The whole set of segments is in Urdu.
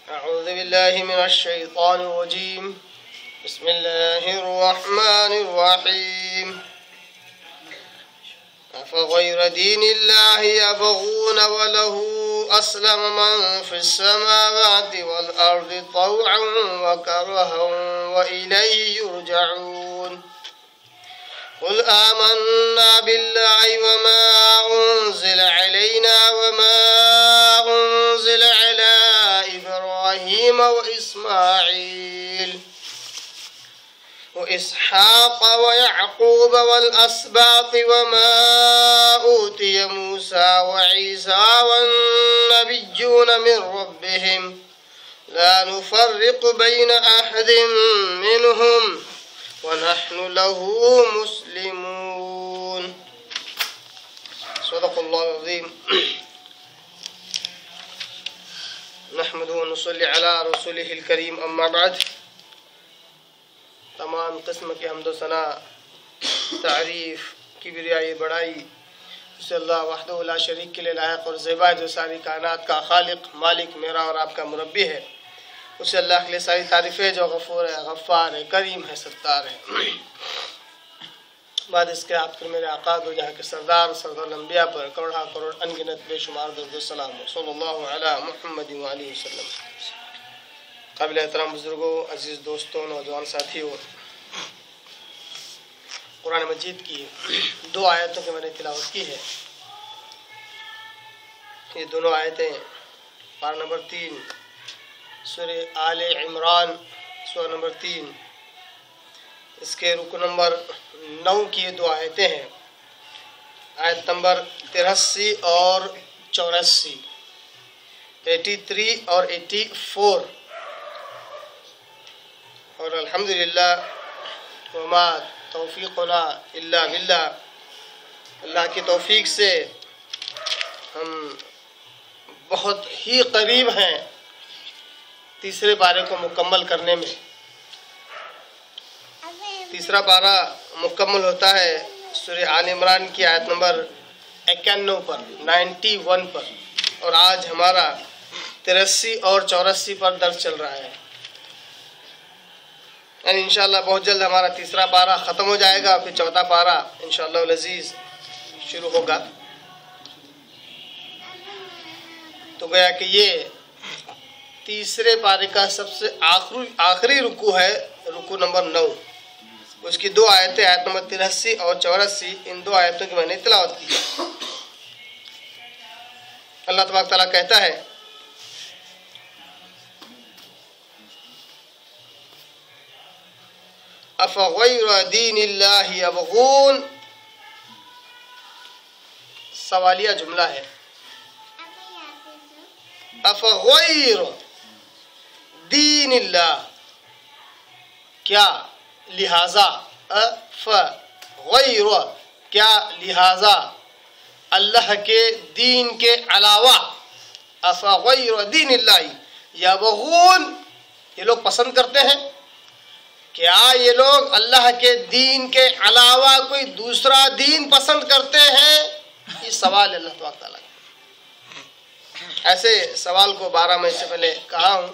أعوذ بالله من الشيطان الرجيم بسم الله الرحمن الرحيم أفغير دين الله يبغون وله أسلم من في السماوات والأرض طوعا وكرها وإليه يرجعون قل آمنا بالله وما أنزل علينا وما أنزل على إبراهيم وإسماعيل وإسحاق ويعقوب والأسباط وما أوتي موسى وعيسى والنبيون من ربهم لا نفرق بين أحد منهم ونحن له مسلمون صدق الله العظيم نحمد ونصلي على رسوله الكريم اما بعد تمام قسم کے حمد و ثنا تعریف کبریائی بڑائی اسے اللہ وحدہ لا شریک کے لیے لائق اور زیبا جو ساری کائنات کا خالق مالک میرا اور آپ کا مربی ہے اسے اللہ کے لیے ساری تعریفیں جو غفور ہے غفار ہے کریم ہے ستار ہے بعد اس کے آپ پر میرے آقا دو جہاں کے سردار الانبیاء پر کروڑا کروڑ انگنت بے شمار درود و سلام صلی اللہ علی محمد وآلہ وسلم. قابل احترام بزرگوں، عزیز دوستوں، نوجوان ساتھیوں، قرآن مجید کی دو آیتوں کی میں نے تلاوت کی ہے. یہ دونوں آیتیں پارہ نمبر 3 سورہ آل عمران سورہ نمبر 3 اس کے رکو نمبر 9 کی یہ دو آیتیں ہیں. آیت نمبر 83 اور 84، 83 اور 84. اور الحمدللہ وما توفیقنا الا باللہ، اللہ کی توفیق سے ہم بہت ہی قریب ہیں تیسرے پارے کو مکمل کرنے میں. تیسرا پارہ مکمل ہوتا ہے سورہ آل عمران کی آیت نمبر 91 پر 91 پر، اور آج ہمارا 83 اور 84 پر درس چل رہا ہے. یعنی انشاءاللہ بہت جلد ہمارا تیسرا پارہ ختم ہو جائے گا، پھر چوتھا پارہ انشاءاللہ العزیز شروع ہوگا. تو گویا کہ یہ تیسرے پارے کا سب سے آخری رکوع ہے، رکوع نمبر 9. اس کی دو آیتیں آیت نمبر 83 اور 84، ان دو آیتوں کی میں نے تلاوت کی. اللہ تبارک تعالیٰ کہتا ہے افغیر دین اللہ یبغون، سوالیہ جملہ ہے. افغیر دین اللہ، کیا لہذا، غیر کیا لہذا اللہ کے دین کے علاوہ، افغیر دین اللہ یبغون، یہ لوگ پسند کرتے ہیں. کیا یہ لوگ اللہ کے دین کے علاوہ کوئی دوسرا دین پسند کرتے ہیں؟ یہ سوال اللہ تعالیٰ کا. ایسے سوال کو 12 میں سے پہلے کہا ہوں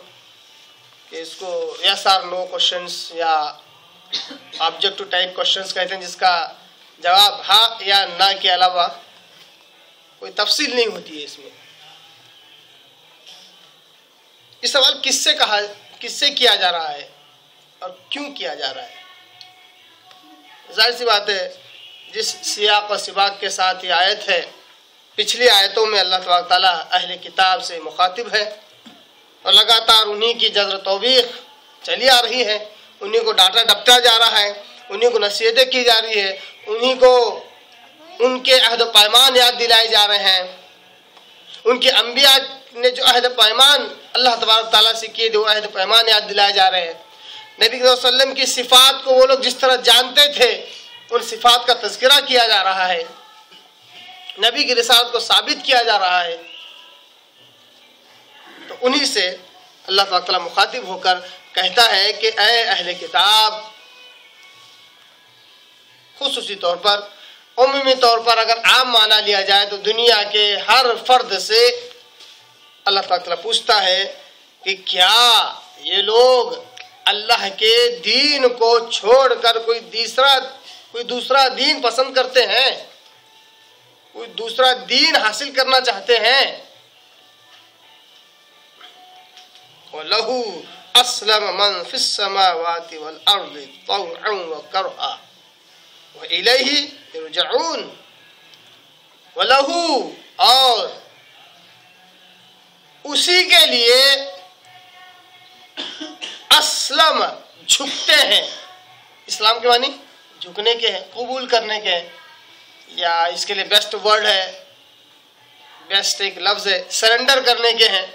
کہ اس کو یس اور نو کوشچنس یا آبجیکٹو ٹائپ کوشچنس کہتے ہیں، جس کا جواب ہاں یا نہ کے علاوہ کوئی تفصیل نہیں ہوتی ہے اس میں. یہ سوال کس سے کیا جا رہا ہے اور کیوں کیا جا رہا ہے؟ ظاہر سی بات ہے، جس سیاق و سباق کے ساتھ یہ آیت ہے، پچھلی آیتوں میں اللہ تبارک تعالیٰ اہل کتاب سے مخاطب ہے اور لگاتار انہی کی جذر توبیخ چلی آ رہی ہے، انہی کو ڈانٹا ڈپٹا جا رہا ہے، انہی کو نصیحتیں کی جا رہی ہے، انہی کو ان کے عہد و پیمان یاد دلائے جا رہے ہیں. ان کے انبیاء نے جو عہد و پیمان اللہ تبارک تعالیٰ سے کیے تھے وہ عہد و پیمان یاد دلائے جا رہے ہیں. نبی صلی اللہ علیہ وسلم کی صفات کو وہ لوگ جس طرح جانتے تھے ان صفات کا تذکرہ کیا جا رہا ہے، نبی کی رسالت کو ثابت کیا جا رہا ہے. تو انہی سے اللہ تعالیٰ مخاطب ہو کر کہتا ہے کہ اے اہل کتاب، خصوصی طور پر عمومی طور پر اگر عام معنی لیا جائے تو دنیا کے ہر فرد سے اللہ تعالیٰ پوچھتا ہے کہ کیا یہ لوگ اللہ کے دین کو چھوڑ کر کوئی دوسرا دین پسند کرتے ہیں، کوئی دوسرا دین حاصل کرنا چاہتے ہیں؟ وَلَهُ أَسْلَمَ مَنْ فِي السَّمَاوَاتِ وَالْأَرْضِ طَوْعًا وَكَرْهًا وَإِلَيْهِ يُرْجَعُونَ۔ وَلَهُ، اور اسی کے لیے اسلم، جھکتے ہیں۔ اسلام کے معنی جھکنے کے ہیں، قبول کرنے کے ہیں، یا اس کے لیے بیسٹ ورڈ ہے، بیسٹ ایک لفظ ہے، سرنڈر کرنے کے ہیں۔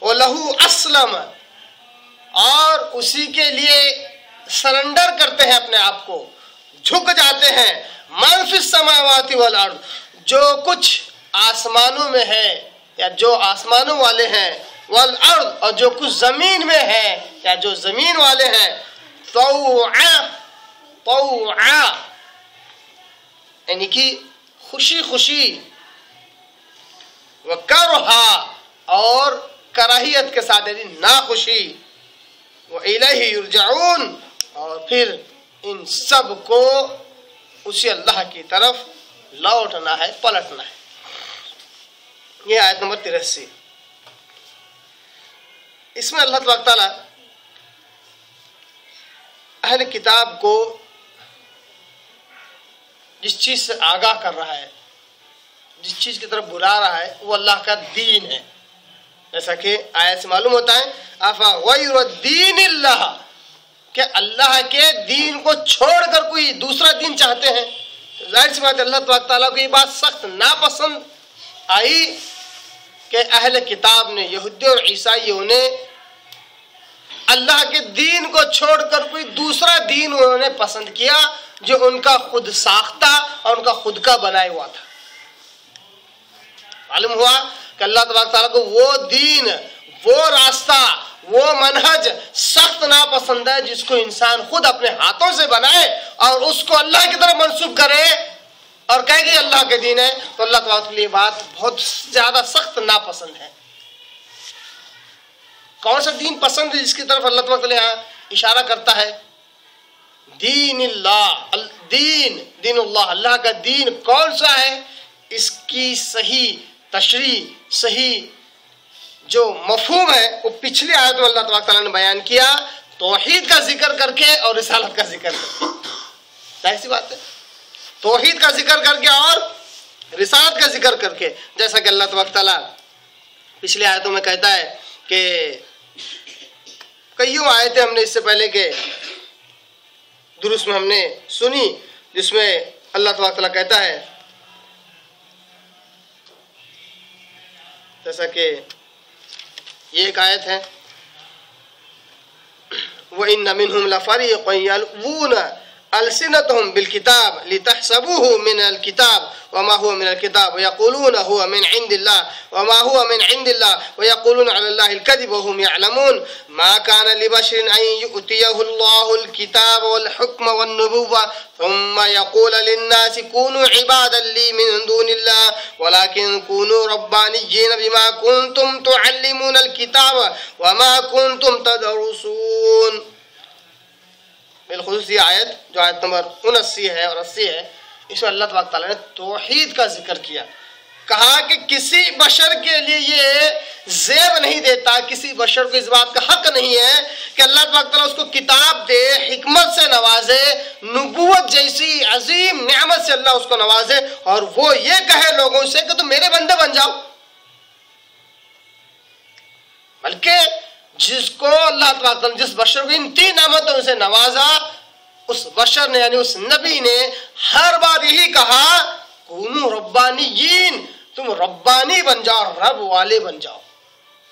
وَلَهُ أَسْلَمَ، اور اسی کے لیے سرنڈر کرتے ہیں اپنے آپ کو، جھک جاتے ہیں۔ مَن فِي السَّمَاوَاتِ وَالْأَرْضِ، جو کچھ آسمانوں میں ہے یا جو آسمانوں والے ہیں، والارض، اور جو کچھ زمین میں ہے یا جو زمین والے ہیں، طوعا یعنی کہ خوشی خوشی، وکرہا، اور کراہیت کے ساتھ یعنی ناخوشی، وإلیہ یرجعون، اور پھر ان سب کو اسی اللہ کی طرف لوٹنا ہے، پلٹنا ہے۔ یہ آیت نمبر 83۔ اس میں اللہ تبارک تعالیٰ اہل کتاب کو جس چیز سے آگاہ کر رہا ہے، جس چیز کی طرف بلا رہا ہے، وہ اللہ کا دین ہے۔ جیسا کہ آیت سے معلوم ہوتا ہے، افغیر الدین اللہ، کہ اللہ کے دین کو چھوڑ کر کوئی دوسرا دین چاہتے ہیں۔ ظاہر سی بات ہے اللہ تبارک تعالیٰ کو یہ بات سخت ناپسند آئی کہ اہل کتاب نے، یہودی اور عیسائیوں نے اللہ کے دین کو چھوڑ کر کوئی دوسرا دین انہوں نے پسند کیا جو ان کا خود ساختہ اور ان کا خود کا بنایا ہوا تھا۔ معلوم ہوا کہ اللہ تبارک تعالیٰ کو وہ دین، وہ راستہ، وہ منہج سخت ناپسند ہے جس کو انسان خود اپنے ہاتھوں سے بنائے اور اس کو اللہ کی طرف منسوب کرے اور کہے کہ اللہ کے دین ہے، تو اللہ تعالیٰ کے لیے بات بہت زیادہ سخت ناپسند ہے۔ کون سا دین پسند ہے جس کی طرف اللہ تعالیٰ یہاں اشارہ کرتا ہے؟ دین اللہ، دین اللہ، اللہ کا دین کون سا ہے؟ اس کی صحیح تشریح، صحیح جو مفہوم ہے وہ پچھلی آیت میں اللہ تبارک تعالیٰ نے بیان کیا، توحید کا ذکر کر کے اور رسالت کا ذکر کر کے۔ ظاہر سی بات ہے، توحید کا ذکر کر کے اور رسالت کا ذکر کر کے، جیسا کہ اللہ تبارک تعالیٰ پچھلی آیتوں میں کہتا ہے کہ کئیوں آیتیں ہم نے اس سے پہلے کے دروس میں ہم نے سنی، جس میں اللہ تبارک تعالیٰ کہتا ہے، جیسا کہ یہ ایک آیت ہے، وَإِنَّ مِنْهُمْ لَفَرِيقًا يَلْوُونَ أَلْسِنَتَهُمْ بِالْكِتَابِ لِتَحْسَبُوهُ مِنَ الْكِتَابِ وَمَا هُوَ مِنَ الْكِتَابِ وَيَقُولُونَ هُوَ مِنْ عِنْدِ اللَّهِ وَمَا هُوَ مِنْ عِنْدِ اللَّهِ وَيَقُولُونَ عَلَى اللَّهِ الْكَذِبَ وَهُمْ يَعْلَمُونَ مَا كَانَ لِبَشَرٍ أَنْ يُؤْتِيَهُ اللَّهُ الْكِتَابَ وَالْحُكْمَ وَالنُّبُوَّةَ ثُمَّ يَقُولَ لِلنَّاسِ كُونُوا عِبَادًا لِّي مِن دُونِ اللَّهِ وَلَكِن كُونُوا رَبَّانِيِّينَ بِمَا كُنتُمْ تُعَلِّمُونَ الْكِتَابَ وَمَا كُنتُمْ تَدْرُسُونَ۔ بالخصوص یہ آیت جو آیت نمبر 79 ہے اور 80 ہے، اس میں اللہ تبارک تعالیٰ نے توحید کا ذکر کیا، کہا کہ کسی بشر کے لیے یہ زیب نہیں دیتا، کسی بشر کو اس بات کا حق نہیں ہے کہ اللہ تبارک تعالیٰ اس کو کتاب دے، حکمت سے نوازے، نبوت جیسی عظیم نعمت سے اللہ اس کو نوازے، اور وہ یہ کہے لوگوں سے کہ تم میرے بندے بن جاؤ، بلکہ جس کو اللہ تبارک تعالیٰ جس بشر کو ان 3 نعمتوں سے نوازا، اس بشر نے یعنی اس نبی نے ہر بار یہی کہا، کونو ربانیین، تم ربانی بن جاؤ، رب والے بن جاؤ۔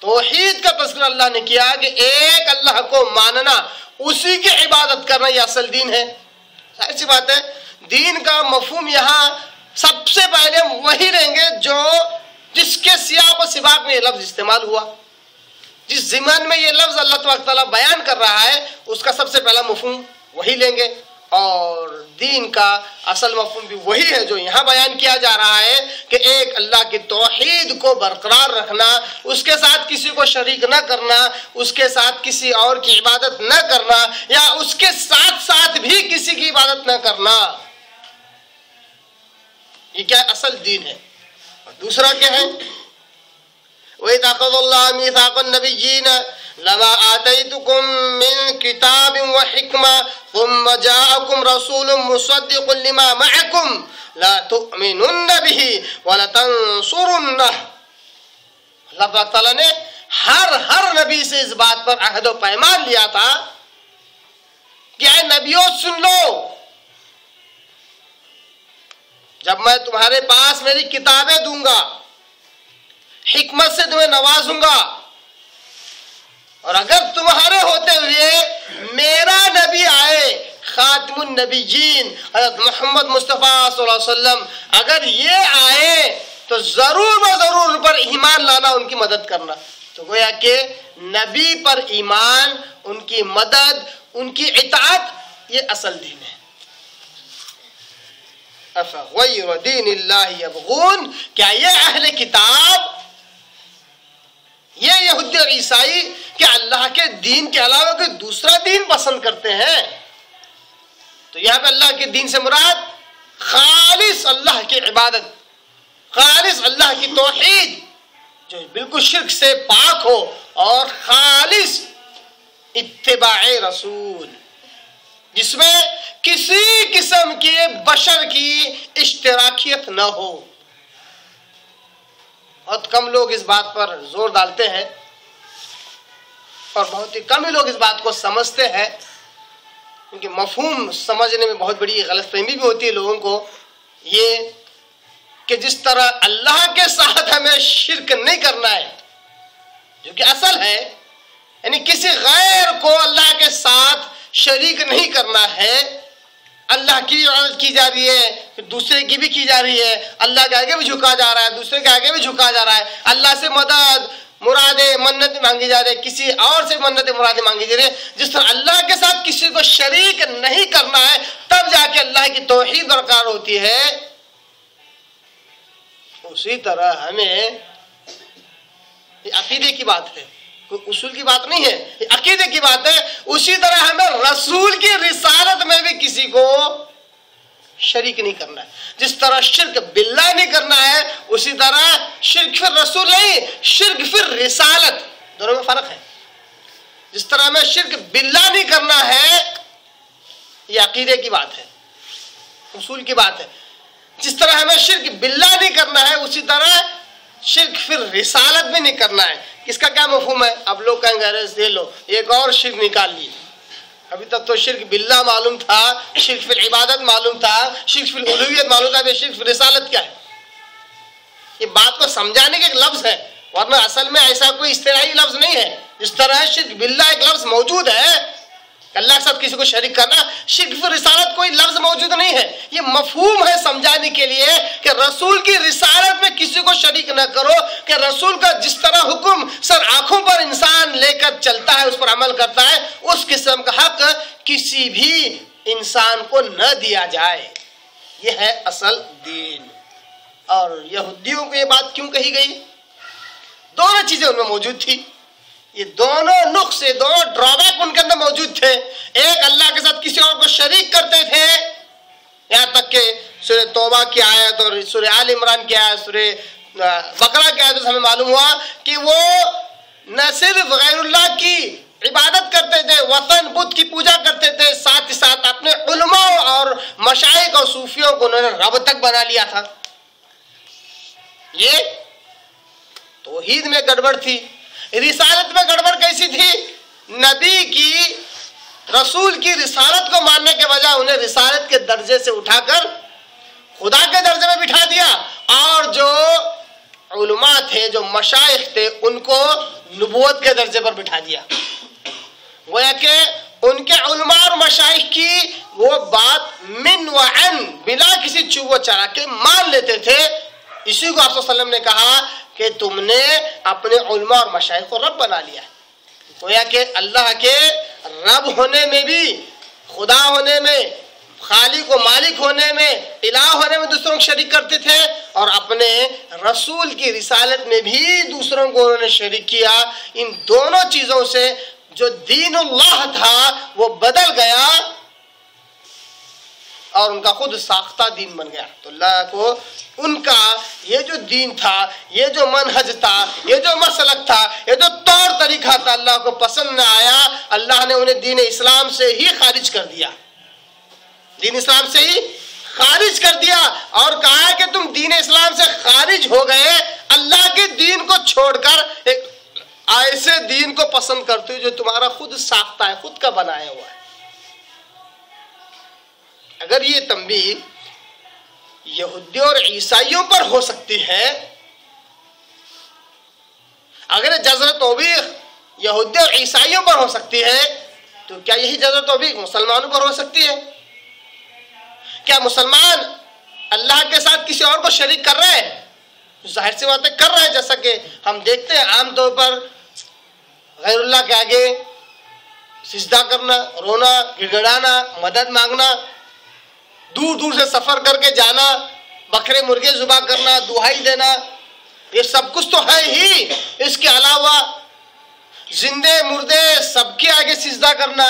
توحید کا تذکرہ اللہ نے کیا کہ ایک اللہ کو ماننا، اسی کی عبادت کرنا، یہ اصل دین ہے۔ ظاہر سی بات ہے، دین کا مفہوم یہاں سب سے پہلے ہم وہی لیں گے جو جس کے سیاق و سباق میں یہ لفظ استعمال ہوا، جس ضمن میں یہ لفظ اللہ تبارک تعالیٰ بیان کر رہا ہے، اس کا سب سے پہلا مفہوم وہی لیں گے۔ اور دین کا اصل مفہوم بھی وہی ہے جو یہاں بیان کیا جا رہا ہے کہ ایک اللہ کی توحید کو برقرار رکھنا، اس کے ساتھ کسی کو شریک نہ کرنا، اس کے ساتھ کسی اور کی عبادت نہ کرنا، یا اس کے ساتھ ساتھ بھی کسی کی عبادت نہ کرنا، یہ کیا اصل دین ہے۔ اور دوسرا کیا ہے؟ وَإِذْ أَخَذَ اللَّهُ مِيثَاقَ النَّبِيِّينَ لما آتيتكم من كتاب وحكمة ثم جاءكم رسول مصدق لما معكم لا تؤمنن به ولتنصرنه۔ اللہ تعالیٰ نے ہر نبی سے اس بات پر عہد و پیمان لیا تھا کہ اے نبیوں سن لو، جب میں تمہارے پاس میری کتابیں دوں گا، حکمت سے تمہیں نوازوں گا، اور اگر تمہارے ہوتے ہوئے میرا نبی آئے، خاتم النبیین حضرت محمد مصطفیٰ صلی اللہ علیہ وسلم، اگر یہ آئے تو ضرور و ضرور ان پر ایمان لانا، ان کی مدد کرنا۔ تو گویا کہ نبی پر ایمان، ان کی مدد، ان کی اطاعت، یہ اصل دین ہے۔ افغیر دین اللہ یبغون، کیا یہ اہل کتاب، یہ یہودی اور عیسائی کہ اللہ کے دین کے علاوہ کوئی دوسرا دین پسند کرتے ہیں؟ تو یہاں پہ اللہ کے دین سے مراد خالص اللہ کی عبادت، خالص اللہ کی توحید جو بالکل شرک سے پاک ہو، اور خالص اتباع رسول جس میں کسی قسم کے بشر کی اشتراکیت نہ ہو۔ بہت کم لوگ اس بات پر زور ڈالتے ہیں، اور بہت ہی کم ہی لوگ اس بات کو سمجھتے ہیں، کیونکہ مفہوم سمجھنے میں بہت بڑی غلط فہمی بھی ہوتی ہے لوگوں کو، یہ کہ جس طرح اللہ کے ساتھ ہمیں شرک نہیں کرنا ہے، جو کہ اصل ہے، یعنی کسی غیر کو اللہ کے ساتھ شریک نہیں کرنا ہے، اللہ کی عبادت کی جا رہی ہے، پھر دوسرے کی بھی کی جا رہی ہے، اللہ کے آگے بھی جھکا جا رہا ہے، دوسرے کے آگے بھی جھکا جا رہا ہے، اللہ سے مدد، مرادیں، منتیں مانگی جا رہی ہے، کسی اور سے منتیں مرادیں مانگی جا رہی ہے۔ جس طرح اللہ کے ساتھ کسی کو شریک نہیں کرنا ہے، تب جا کے اللہ کی توحید برقرار ہوتی ہے، اسی طرح ہمیں، یہ عقیدے کی بات ہے، کوئی اصول کی بات نہیں ہے، یہ عقیدے کی بات ہے، اسی طرح ہمیں رسول کی رسالت میں بھی کسی کو شریک نہیں کرنا ہے۔ جس طرح شرک باللہ نہیں کرنا ہے، اسی طرح شرک فی رسول نہیں، شرک فی رسالت، دونوں میں فرق ہے۔ جس طرح ہمیں شرک باللہ نہیں کرنا ہے، یہ عقیدے کی بات ہے، اصول کی بات ہے۔ جس طرح ہمیں شرک باللہ نہیں کرنا ہے، اسی طرح شرک فی رسالت بھی نہیں کرنا ہے۔ اس کا کیا مفہوم ہے؟ اب لوگ کہیں گے دے لو ایک اور شرک نکال لی، ابھی تک تو شرک باللہ معلوم تھا، شرک فی العبادت معلوم تھا، شرک فی الالوہیت معلوم تھا، ابھی شرک فی رسالت کیا ہے؟ یہ بات کو سمجھانے کے ایک لفظ ہے، ورنہ اصل میں ایسا کوئی اصطلاحی لفظ نہیں ہے۔ جس طرح شرک باللہ ایک لفظ موجود ہے، اللہ کے ساتھ کسی کو شریک کرنا، شرک فی رسالت کوئی لفظ موجود نہیں ہے۔ یہ مفہوم ہے سمجھانے کے لیے کہ رسول کی رسالت میں کسی کو شریک نہ کرو، کہ رسول کا جس طرح حکم سر آنکھوں پر انسان لے کر چلتا ہے، اس پر عمل کرتا ہے، اس قسم کا حق کسی بھی انسان کو نہ دیا جائے۔ یہ ہے اصل دین۔ اور یہودیوں کو یہ بات کیوں کہی گئی؟ دونوں چیزیں ان میں موجود تھی، یہ دونوں نقص، دونوں ڈرابیک ان کے اندر موجود تھے۔ ایک اللہ کے ساتھ کسی اور کو شریک کرتے تھے، یہاں تک کہ سورہ توبہ کی آیت اور سورہ آل عمران کی آیت، سورہ بقرہ کی آیت سے ہمیں معلوم ہوا کہ وہ نہ صرف غیر اللہ کی عبادت کرتے تھے، وطن بت کی پوجا کرتے تھے، ساتھ ہی ساتھ اپنے علماء اور مشائخ اور صوفیوں کو انہوں نے رب تک بنا لیا تھا۔ یہ توحید میں گڑبڑ تھی۔ رسالت میں گڑبڑ کیسی تھی؟ نبی کی، رسول کی رسالت کو ماننے کے بجائے انہیں رسالت کے درجے سے اٹھا کر خدا کے درجے میں بٹھا دیا، اور جو علماء تھے، جو مشائخ تھے، ان کو نبوت کے درجے پر بٹھا دیا۔ گویا کہ ان کے علماء اور مشائخ کی وہ بات من و عن، بلا کسی چوب و چرا کے مان لیتے تھے۔ اسی کو آپ صلی اللہ علیہ وسلم نے کہا کہ تم نے اپنے علماء اور مشائخ کو رب بنا لیا۔ گویا کہ اللہ کے رب ہونے میں بھی، خدا ہونے میں، خالق و مالک ہونے میں، الہ ہونے میں دوسروں کو شریک کرتے تھے، اور اپنے رسول کی رسالت میں بھی دوسروں کو انہوں نے شریک کیا۔ ان دونوں چیزوں سے جو دین اللہ تھا وہ بدل گیا اور ان کا خود ساختہ دین بن گیا۔ تو اللہ کو ان کا یہ جو دین تھا، یہ جو منہج تھا، یہ جو مسلک تھا، یہ جو طور طریقہ تھا، اللہ کو پسند نہ آیا۔ اللہ نے انہیں دین اسلام سے ہی خارج کر دیا، دین اسلام سے ہی خارج کر دیا، اور کہا کہ تم دین اسلام سے خارج ہو گئے، اللہ کے دین کو چھوڑ کر ایک ایسے دین کو پسند کرتے ہو جو تمہارا خود ساختہ ہے، خود کا بنایا ہوا ہے۔ اگر یہ تنبیہ یہودیوں اور عیسائیوں پر ہو سکتی ہے، اگر جزر توبیخ یہودیوں اور عیسائیوں پر ہو سکتی ہے، تو کیا یہی جزر توبیخ مسلمانوں پر ہو سکتی ہے؟ کیا مسلمان اللہ کے ساتھ کسی اور کو شریک کر رہے ہیں؟ ظاہر سی باتیں کر رہے ہیں، جیسا کہ ہم دیکھتے ہیں عام طور پر غیر اللہ کے آگے سجدہ کرنا، رونا، گڑ گڑانا، مدد مانگنا، دور دور سے سفر کر کے جانا، بکرے مرغے ذبح کرنا، دہائی دینا، یہ سب کچھ تو ہے ہی۔ اس کے علاوہ زندے مردے سب کے آگے سجدہ کرنا،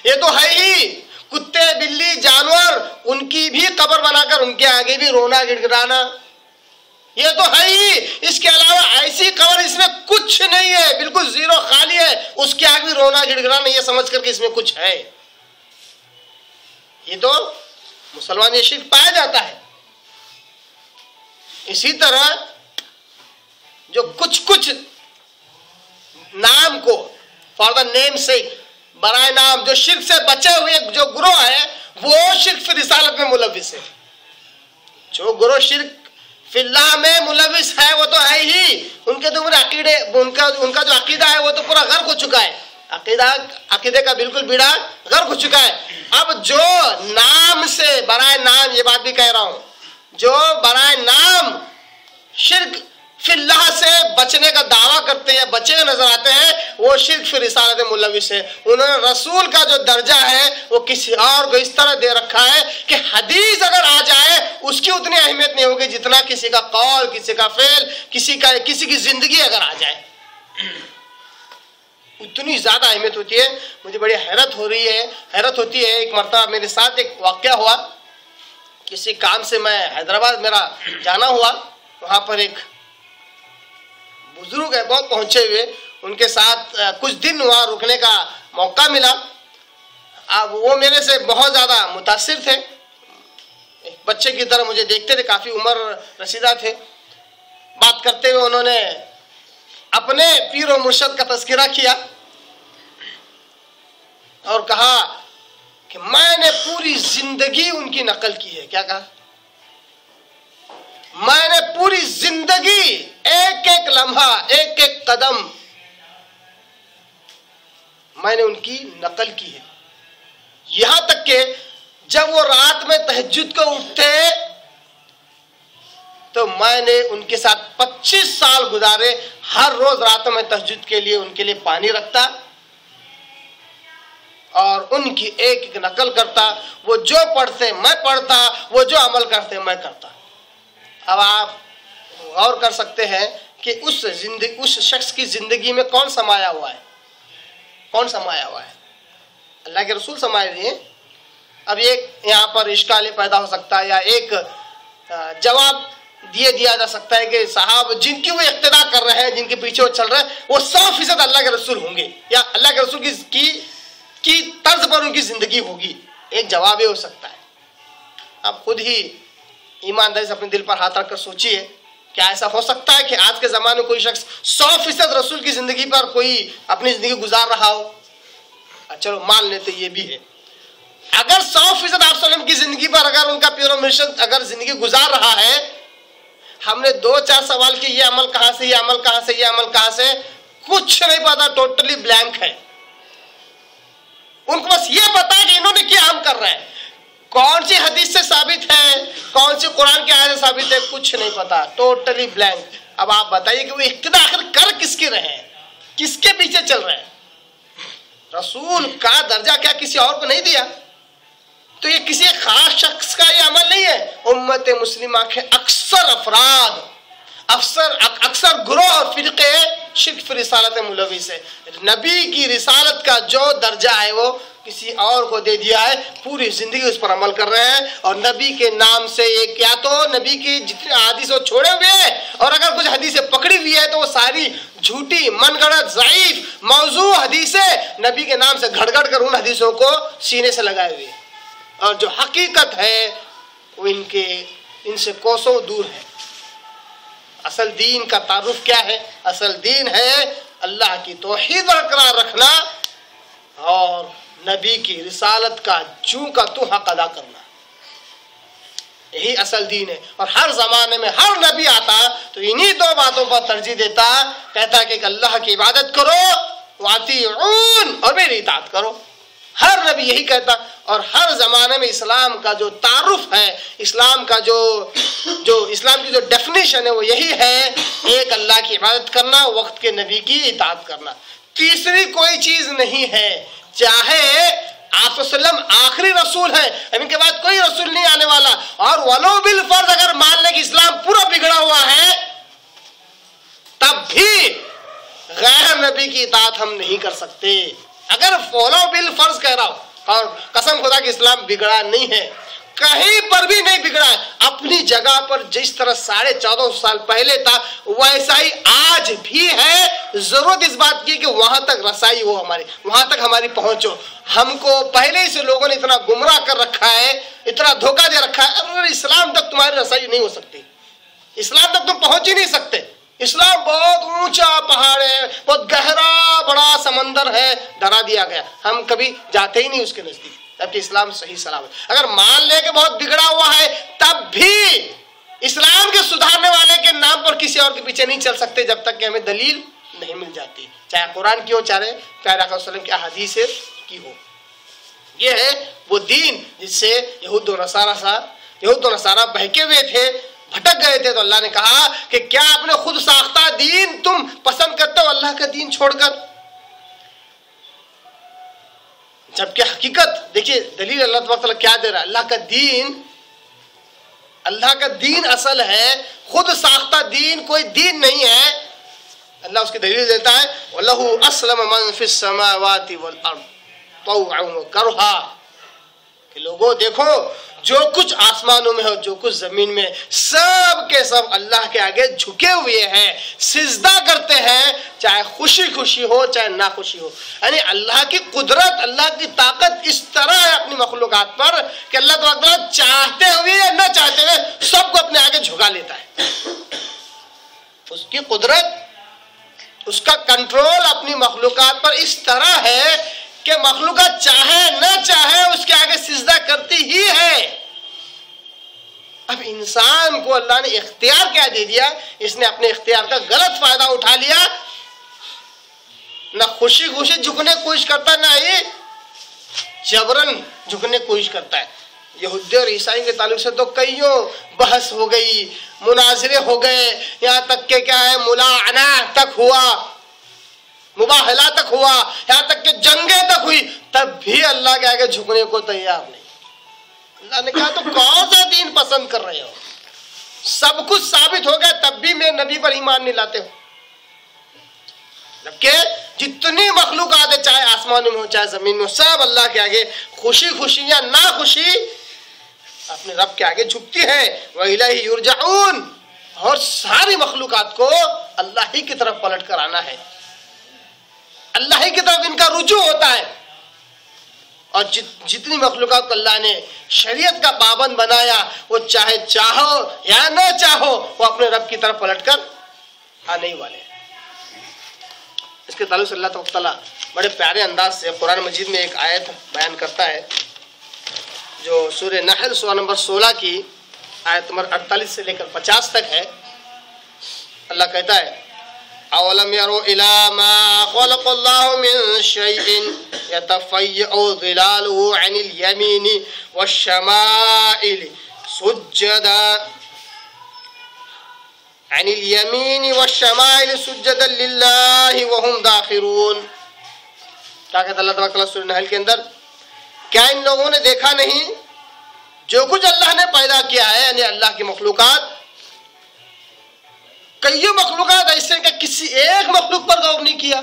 یہ تو ہے ہی۔ کتے بلی جانور ان کی بھی قبر بنا کر ان کے آگے بھی رونا گڑ گڑانا، یہ تو ہے ہی۔ اس کے علاوہ ایسی قبر اس میں کچھ نہیں ہے، بالکل زیرو خالی ہے، اس کے آگے بھی رونا گڑ گڑانا، یہ سمجھ کر کہ اس میں کچھ ہے۔ یہ تو مسلمان یہ شرک پایا جاتا ہے۔ اسی طرح جو کچھ نام کو فار دا نیم سے، برائے نام، جو شرک سے بچے ہوئے جو گروہ ہے، وہ شرک فی رسالت میں ملوث ہے۔ جو گروہ شرک فی اللہ میں ملوث ہے وہ تو ہے ہی، ان کے تو عقیدے، ان کا جو عقیدہ ہے وہ تو پورا غرق ہو چکا ہے، عقیدے کا بالکل بیڑا غرق ہو چکا ہے۔ اب جو نام سے، برائے نام، یہ بات بھی کہہ رہا ہوں، جو برائے نام شرک فی اللہ سے بچنے کا دعویٰ کرتے ہیں، بچے ہوئے نظر آتے ہیں، وہ شرک فی رسالت ملوث ہے۔ انہوں نے رسول کا جو درجہ ہے وہ کسی اور کو اس طرح دے رکھا ہے کہ حدیث اگر آ جائے اس کی اتنی اہمیت نہیں ہوگی جتنا کسی کا قول، کسی کا فعل، کسی کی زندگی اگر آ جائے، اتنی زیادہ اہمیت ہوتی ہے۔ مجھے بڑی حیرت ہوتی ہے۔ ایک مرتبہ میرے ساتھ ایک واقعہ ہوا، کسی کام سے میں حیدرآباد میرا جانا ہوا، وہاں پر ایک بزرگ ہے بہت پہنچے ہوئے، ان کے ساتھ کچھ دن وہاں رکنے کا موقع ملا۔ اب وہ میرے سے بہت زیادہ متاثر تھے، ایک بچے کی طرح مجھے دیکھتے تھے، کافی عمر رسیدہ تھے۔ بات کرتے ہوئے انہوں نے اپنے پیر و مرشد کا تذکرہ کیا اور کہا کہ میں نے پوری زندگی ان کی نقل کی ہے۔ کیا کہا؟ میں نے پوری زندگی ایک ایک لمحہ، ایک ایک قدم میں نے ان کی نقل کی ہے، یہاں تک کہ جب وہ رات میں تہجد کو اٹھتے تو میں نے ان کے ساتھ 25 سال گزارے، ہر روز راتوں میں تہجد کے لیے ان کے لیے پانی رکھتا اور ان کی ایک ایک نقل کرتا۔ وہ جو پڑھتے میں پڑھتا، وہ جو عمل کرتے میں کرتا۔ اب آپ غور کر سکتے ہیں کہ اس شخص کی زندگی میں کون سمایا ہوا ہے، کون سمایا ہوا ہے؟ اللہ کے رسول سمائے ہوئے ہیں۔ اب ایک یہاں پر اشکال پیدا ہو سکتا ہے یا ایک جواب دیا جا سکتا ہے کہ صاحب جن کی وہ اقتدا کر رہے ہیں، جن کے پیچھے وہ چل رہے ہیں، وہ 100% اللہ کے رسول ہوں گے یا اللہ کے رسول کی طرز پر ان کی زندگی ہوگی۔ ایک جواب یہ ہو سکتا ہے۔ آپ خود ہی ایمانداری سے اپنے دل پر ہاتھ رکھ کر سوچئے، کیا ایسا ہو سکتا ہے کہ آج کے زمانے میں کوئی شخص 100% رسول کی زندگی پر کوئی اپنی زندگی گزار رہا ہو؟ چلو مان لیتے یہ بھی ہے۔ اگر 100% آپ وسلم کی زندگی پر اگر ان کا پیر و مرشد اگر زندگی گزار رہا ہے، ہم نے 2-4 سوال کی، یہ عمل کہاں سے، یہ عمل کہاں سے، یہ عمل کہاں سے، کچھ نہیں پتا، ٹوٹلی بلینک ہے۔ ان کو بس یہ پتا ہے کہ انہوں نے کیا عمل کر رہے ہیں، کون سی حدیث سے ثابت ہے، کون سی قرآن کی آیت سے ثابت ہے، کچھ نہیں پتا، ٹوٹلی بلینک۔ اب آپ بتائیے کہ وہ اقتدا آخر کر کس کے رہے ہیں، کس کے پیچھے چل رہے ہیں؟ رسول کا درجہ کیا کسی اور کو نہیں دیا؟ تو یہ کسی خاص شخص کا یہ عمل نہیں ہے. امت مسلمہ کے اکثر افراد، اکثر گروہ اور فرقے شرک فی رسالت ملوث ہے. نبی کی رسالت کا جو درجہ ہے وہ کسی اور کو دے دیا ہے، پوری زندگی اس پر عمل کر رہے ہیں، اور نبی کے نام سے یہ کیا تو نبی کی جتنی حدیث وہ چھوڑے ہوئے ہیں، اور اگر کچھ حدیثیں پکڑی ہوئی ہے تو وہ ساری جھوٹی، من گھڑت، ضعیف، موضوع حدیثیں نبی کے نام سے گھڑ گھڑ کر ان حدیثوں کو سینے سے لگائے ہوئے ہیں، اور جو حقیقت ہے وہ ان سے کوسوں دور ہے. اصل دین کا تعارف کیا ہے؟ اصل دین ہے اللہ کی توحید برقرار رکھنا اور نبی کی رسالت کا جو کا تو حق ادا کرنا. یہی اصل دین ہے. اور ہر زمانے میں ہر نبی آتا تو انہی دو باتوں پر ترجیح دیتا، کہتا کہ اللہ کی عبادت کرو واطیعون، اور میری اطاعت کرو. ہر نبی یہی کہتا. اور ہر زمانے میں اسلام کا جو تعارف ہے، اسلام کا جو اسلام کی جو ڈیفینیشن ہے وہ یہی ہے، ایک اللہ کی عبادت کرنا، وقت کے نبی کی اطاعت کرنا. تیسری کوئی چیز نہیں ہے. چاہے آپ وسلم آخری رسول ہیں، ان کے بعد کوئی رسول نہیں آنے والا، اور ولو بالفرض اگر مان لیں کہ اسلام پورا بگڑا ہوا ہے، تب بھی غیر نبی کی اطاعت ہم نہیں کر سکتے. اگر ولو بالفرض کہہ رہا ہوں، اور قسم خدا کہ اسلام بگڑا نہیں ہے، کہیں پر بھی نہیں بگڑا ہے. اپنی جگہ پر جس طرح 1450 سال پہلے تھا ویسا ہی آج بھی ہے. ضرورت اس بات کی کہ وہاں تک رسائی ہو، ہماری وہاں تک ہماری پہنچو. ہم کو پہلے ہی سے لوگوں نے اتنا گمراہ کر رکھا ہے، اتنا دھوکہ دے رکھا ہے، اگر اسلام تک تمہاری رسائی نہیں ہو سکتی، اسلام تک تم پہنچ ہی نہیں سکتے. اسلام بہت اونچا پہاڑ ہے، بہت گہرا بڑا سمندر ہے، ڈرا دیا گیا. ہم کبھی جاتے ہی نہیں اس کے نزدیک، جبکہ اسلام صحیح سلام ہے. اگر مان لے کہ بہت بگڑا ہوا ہے، تب بھی اسلام کے سدھارنے والے کے نام پر کسی اور کے پیچھے نہیں چل سکتے جب تک کہ ہمیں دلیل نہیں مل جاتی، چاہے قرآن کی ہو، چاہے پیارے آقا صلی اللہ علیہ وسلم کی احادیث کی ہو. یہ ہے وہ دین جس سے یہود و نصارہ بہکے ہوئے تھے، بھٹک گئے تھے. تو اللہ نے کہا کہ کیا آپ نے خود ساختہ دین تم پسند کرتے ہو اللہ کا دین چھوڑ کر؟ جبکہ حقیقت دیکھیے دلیل اللہ تبارک تعالیٰ کیا دے رہا ہے. اللہ کا دین اصل ہے، خود ساختہ دین کوئی دین نہیں ہے. اللہ اس کی دلیل دیتا ہے وَلَهُ أَسْلَمَ مَنْ فِي السَّمَاوَاتِ وَالْأَرْضِ طَوْعًا وَكَرْهًا، کہ لوگوں دیکھو جو کچھ آسمانوں میں ہو، جو کچھ زمین میں، سب کے سب اللہ کے آگے جھکے ہوئے ہیں، سجدہ کرتے ہیں، چاہے خوشی خوشی ہو چاہے ناخوشی ہو. یعنی اللہ کی قدرت، اللہ کی طاقت اس طرح ہے اپنی مخلوقات پر کہ اللہ تعالیٰ چاہتے ہوئے یا نہ چاہتے ہوئے سب کو اپنے آگے جھکا لیتا ہے. اس کی قدرت، اس کا کنٹرول اپنی مخلوقات پر اس طرح ہے کہ مخلوقات چاہے نہ چاہے اس کے آگے سجدہ کرتی ہی ہے. اب انسان کو اللہ نے اختیار کیا دے دیا، اس نے اپنے اختیار کا غلط فائدہ اٹھا لیا، نہ خوشی خوشی جھکنے کی کوشش کرتا، نہ ہی جبرن جھکنے کی کوشش کرتا ہے. یہودی اور عیسائی کے تعلق سے تو کئیوں بحث ہو گئی، مناظرے ہو گئے، یہاں تک کہ کیا ہے ملاعنہ تک ہوا، مباہلہ تک ہوا، یہاں تک کہ جنگیں تک ہوئی، تب بھی اللہ کے آگے جھکنے کو تیار نہیں. اللہ نے کہا تو کون سا دین پسند کر رہے ہو؟ سب کچھ ثابت ہو گیا تب بھی میں نبی پر ایمان نہیں لاتے ہو. جبکہ جتنی مخلوقات ہے، چاہے آسمانوں میں ہو چاہے زمین میں ہو، سب اللہ کے آگے خوشی خوشی یا ناخوشی اپنے رب کے آگے جھکتی ہے. وَإِلَيْهِ يُرْجَعُونَ، اور ساری مخلوقات کو اللہ ہی کی طرف پلٹ کر آنا ہے، اللہ ہی کی طرف ان کا رجوع ہوتا ہے. اور جتنی مخلوقات کو اللہ نے شریعت کا پابند بنایا، وہ چاہے چاہو یا نہ چاہو وہ اپنے رب کی طرف پلٹ کر آنے ہی والے ہیں. اس کے تعلق سے اللہ تعالیٰ بڑے پیارے انداز سے قرآن مجید میں ایک آیت بیان کرتا ہے جو سورہ نحل سورہ نمبر 16 کی آیت نمبر 48 سے لے کر 50 تک ہے. اللہ کہتا ہے اولم يروا الى ما خلق الله من شيء يتفيأ ظلاله عن اليمين والشمائل سجدا لله وهم داخرون. کیا کہتا اللہ تعالیٰ سورہ نحل کے اندر، کیا ان لوگوں نے دیکھا نہیں جو کچھ اللہ نے پیدا کیا ہے یعنی اللہ کی مخلوقات، کئی مخلوقات ایسے کہ کسی ایک مخلوق پر غور نہیں کیا.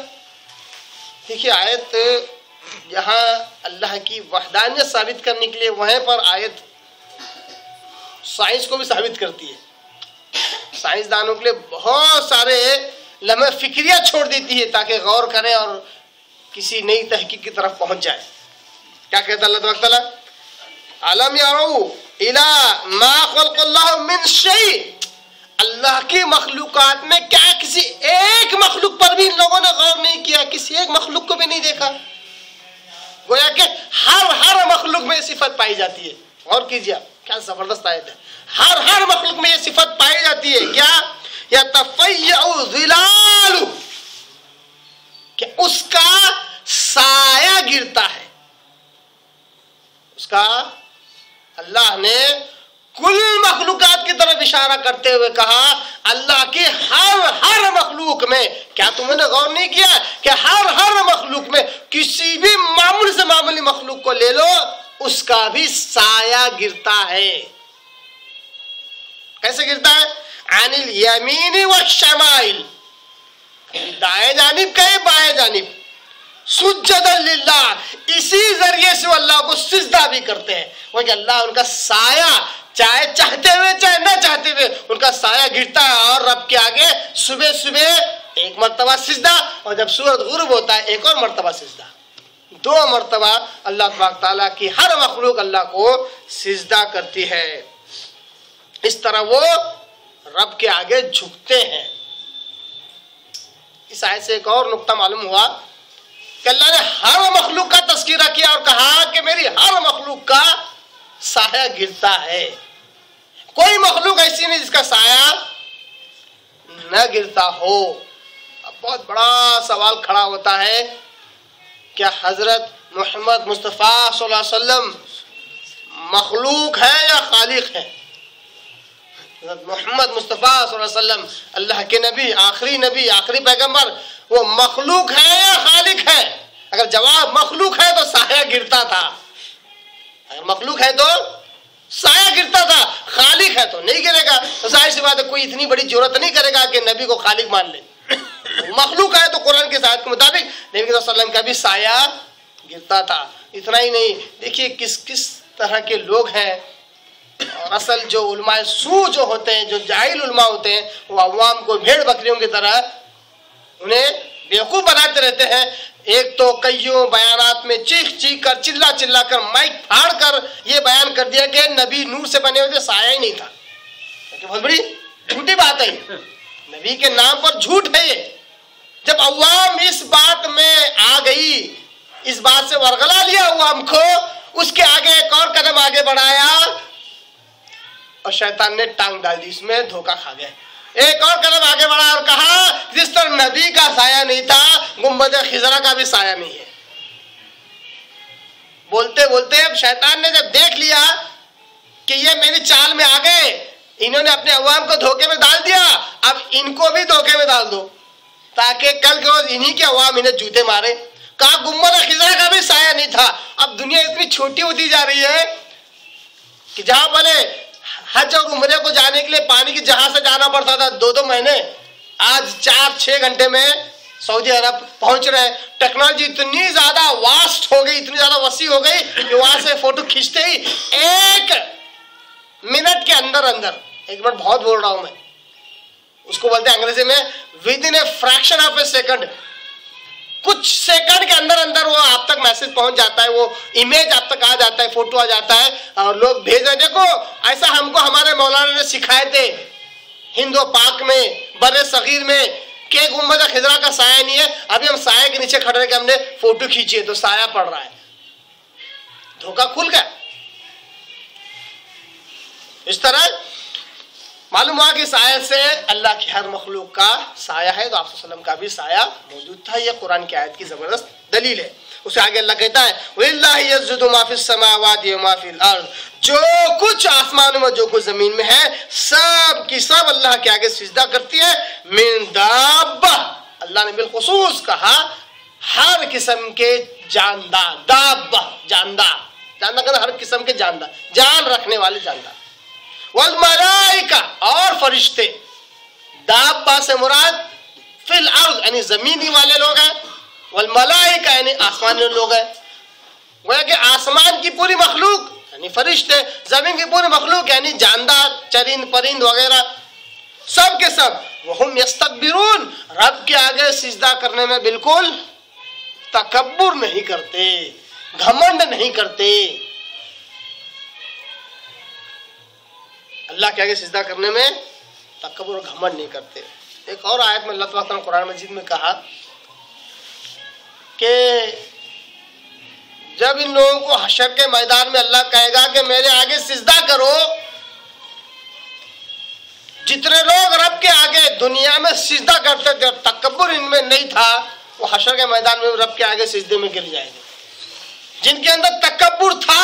دیکھیے آیت یہاں اللہ کی وحدانیت ثابت کرنے کے لیے، وہیں پر آیت سائنس کو بھی ثابت کرتی ہے. سائنسدانوں کے لیے بہت سارے لمحے فکریہ چھوڑ دیتی ہے تاکہ غور کریں اور کسی نئی تحقیق کی طرف پہنچ جائے. کیا کہتا اللہ تبارک تعالیٰ؟ علم یروا الی ما خلق اللہ من شیء، اللہ کی مخلوقات میں کیا کسی ایک مخلوق پر بھی ان لوگوں نے غور نہیں کیا؟ کسی ایک مخلوق کو بھی نہیں دیکھا. گویا کہ ہر مخلوق میں یہ صفت پائی جاتی ہے. غور کیجیے آپ، کیا زبردست آیت ہے. ہر مخلوق میں یہ صفت پائی جاتی ہے. کیا؟ یتفیع ظلال، کہ اس کا سایہ گرتا ہے. اس کا اللہ نے کل مخلوقات کی طرف اشارہ کرتے ہوئے کہا اللہ کی ہر مخلوق میں، کیا تم نے غور نہیں کیا کہ ہر مخلوق میں کسی بھی معمولی سے معمولی مخلوق کو لے لو، اس کا بھی سایہ گرتا ہے. کیسے گرتا ہے؟ عن الیمین والشمائل، دائیں جانب کہیں بائیں جانب، سجدا للہ، اسی ذریعے سے وہ اللہ کو سجدہ بھی کرتے ہیں. وہ کہ اللہ ان کا سایہ چاہے چاہتے ہوئے چاہے نہ چاہتے ہوئے ان کا سایہ گرتا ہے، اور رب کے آگے صبح ایک مرتبہ سجدہ، اور جب سورج غروب ہوتا ہے ایک اور مرتبہ سجدہ. 2 مرتبہ اللہ تبارک تعالیٰ کی ہر مخلوق اللہ کو سجدہ کرتی ہے. اس طرح وہ رب کے آگے جھکتے ہیں. اس آیت سے ایک اور نقطہ معلوم ہوا کہ اللہ نے ہر مخلوق کا تذکرہ کیا اور کہا کہ میری ہر مخلوق کا سایہ گرتا ہے. کوئی مخلوق ایسی نہیں جس کا سایہ نہ گرتا ہو. اب بہت بڑا سوال کھڑا ہوتا ہے، کیا حضرت محمد مصطفیٰ صلی اللہ علیہ وسلم مخلوق ہے یا خالق ہے؟ حضرت محمد مصطفیٰ صلی اللہ علیہ وسلم اللہ کے نبی، آخری پیغمبر، وہ مخلوق ہے یا خالق ہے؟ اگر جواب مخلوق ہے تو سایہ گرتا تھا. اگر مخلوق ہے تو سایہ گرتا تھا، خالق ہے تو نہیں گرے گا. تو ظاہر سی بات ہے کوئی اتنی بڑی جرات نہیں کرے گا کہ نبی کو خالق مان لے. مخلوق ہے تو قرآن کی آیت کے مطابق نبی صلی اللہ علیہ وسلم کا بھی سایہ گرتا تھا. اتنا ہی نہیں، دیکھیے کس طرح کے لوگ ہیں. اور اصل جو علماء سو جو ہوتے ہیں، جو جاہل علماء ہوتے ہیں، وہ عوام کو بھیڑ بکریوں کی طرح انہیں بیوقوف بناتے رہتے ہیں. ایک تو کئیوں بیانات میں چیخ کر چلا کر مائک پھاڑ کر یہ بیان کر دیا کہ نبی نور سے بنے ہوئے سایہ ہی نہیں تھا. بہت بڑی جھوٹی بات ہے، نبی کے نام پر جھوٹ ہے یہ. جب عوام اس بات میں آ گئی، اس بات سے ورغلا لیا عوام کو، اس کے آگے ایک اور قدم آگے بڑھایا اور شیطان نے ٹانگ ڈال دی، اس میں دھوکہ کھا گئے. ایک اور قدم آگے بڑھا اور کہا جس طرح نبی کا سایہ نہیں تھا، گنبد خضرا کا بھی سایہ نہیں ہے. بولتے بولتے اب شیطان نے جب دیکھ لیا کہ یہ میری چال میں آ گئے، انہوں نے اپنے عوام کو دھوکے میں ڈال دیا، اب ان کو بھی دھوکے میں ڈال دو تاکہ کل کے روز انہی کے عوام انہیں جوتے مارے. کہا گنبد خضرا کا بھی سایہ نہیں تھا. اب دنیا اتنی چھوٹی ہوتی جا رہی ہے کہ جہاں بولے حج اور عمرے کو جانے کے لیے پانی کی جہاز سے جانا پڑتا تھا 2 مہینے، آج 4-6 گھنٹے میں سعودی عرب پہنچ رہے ہیں. ٹیکنالوجی اتنی زیادہ واسٹ ہو گئی، اتنی زیادہ وسیع ہو گئی کہ وہاں سے فوٹو کھینچتے ہی 1 منٹ کے اندر 1 منٹ بہت بول رہا ہوں میں، اس کو بولتے ہیں انگریزی میں within a fraction of a second، کچھ سیکنڈ کے اندر وہ آپ تک میسج پہنچ جاتا ہے، وہ امیج آپ تک آ جاتا ہے، فوٹو آ جاتا ہے اور لوگ بھیج رہے. دیکھو ایسا ہم کو ہمارے مولانا نے سکھائے تھے ہند و پاک میں، بر صغیر میں، کہ گنبد خضرا کا سایہ نہیں ہے. ابھی ہم سایہ کے نیچے کھڑے رہے کہ ہم نے فوٹو کھینچی ہے تو سایہ پڑ رہا ہے. دھوکہ کھل گیا. اس طرح معلوم ہوا کہ اس آیت سے اللہ کی ہر مخلوق کا سایہ ہے، تو آپ صلی اللہ علیہ وسلم کا بھی سایہ موجود تھا. یہ قرآن کی آیت کی زبردست دلیل ہے. اسے آگے اللہ کہتا ہے وَلِلَّهِ يَسْجُدُ مَا فِي السَّمَاوَاتِ وَمَا فِي الْأَرْضِ، جو کچھ آسمانوں میں جو کچھ زمین میں ہے سب کی سب اللہ کے آگے سجدہ کرتی ہے. مِن دَابَّةٍ، اللہ نے بالخصوص کہا ہر قسم کے جاندار، دابہ جاندار، جاندار کہتے ہر قسم کے جاندار، جان رکھنے والے جاندار. والملائکہ اور فرشتے، دابہ سے مراد فی الارض یعنی زمینی والے لوگ ہیں، والملائکہ یعنی آسمانی لوگ ہیں. گویا کہ آسمان کی پوری مخلوق یعنی فرشتے، زمین کی پوری مخلوق یعنی جاندار، چرند پرند وغیرہ، سب کے سب وہم یستکبرون، رب کے آگے سجدہ کرنے میں بالکل تکبر نہیں کرتے، گھمنڈ نہیں کرتے. اللہ کے آگے سجدہ کرنے میں تکبر اور گھمنڈ نہیں کرتے. ایک اور آیت میں اللہ تعالیٰ نے قرآن مجید میں کہا کہ جب ان لوگوں کو حشر کے میدان میں اللہ کہے گا کہ میرے آگے سجدہ کرو، جتنے لوگ رب کے آگے دنیا میں سجدہ کرتے تھے اور تکبر ان میں نہیں تھا، وہ حشر کے میدان میں رب کے آگے سجدے میں گر جائیں گے. جن کے اندر تکبر تھا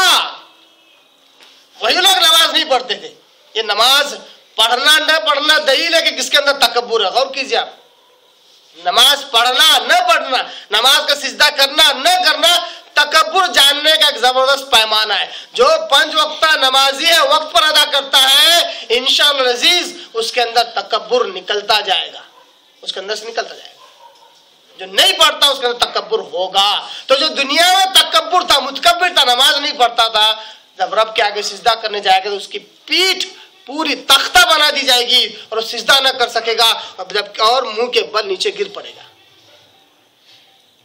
وہی لوگ نماز نہیں پڑھتے تھے. یہ نماز پڑھنا نہ پڑھنا دلیل ہے کہ کس کے اندر تکبر ہے. غور کیجیے آپ، نماز پڑھنا نہ پڑھنا، نماز کا سجدہ کرنا نہ کرنا تکبر جاننے کا ایک زبردست پیمانہ ہے. جو 5 وقتہ نمازی ہے، وقت پر ادا کرتا ہے، انشاءاللہ العزیز اس کے اندر تکبر نکلتا جائے گا، اس کے اندر سے نکلتا جائے گا. جو نہیں پڑھتا اس کے اندر تکبر ہوگا. تو جو دنیا میں تکبر تھا، متکبر تھا، نماز نہیں پڑھتا تھا، جب رب کے آگے سجدہ کرنے جائے گا تو اس کی پیٹھ پوری تختہ بنا دی جائے گی اور وہ سجدہ نہ کر سکے گا اور منہ کے بل نیچے گر پڑے گا.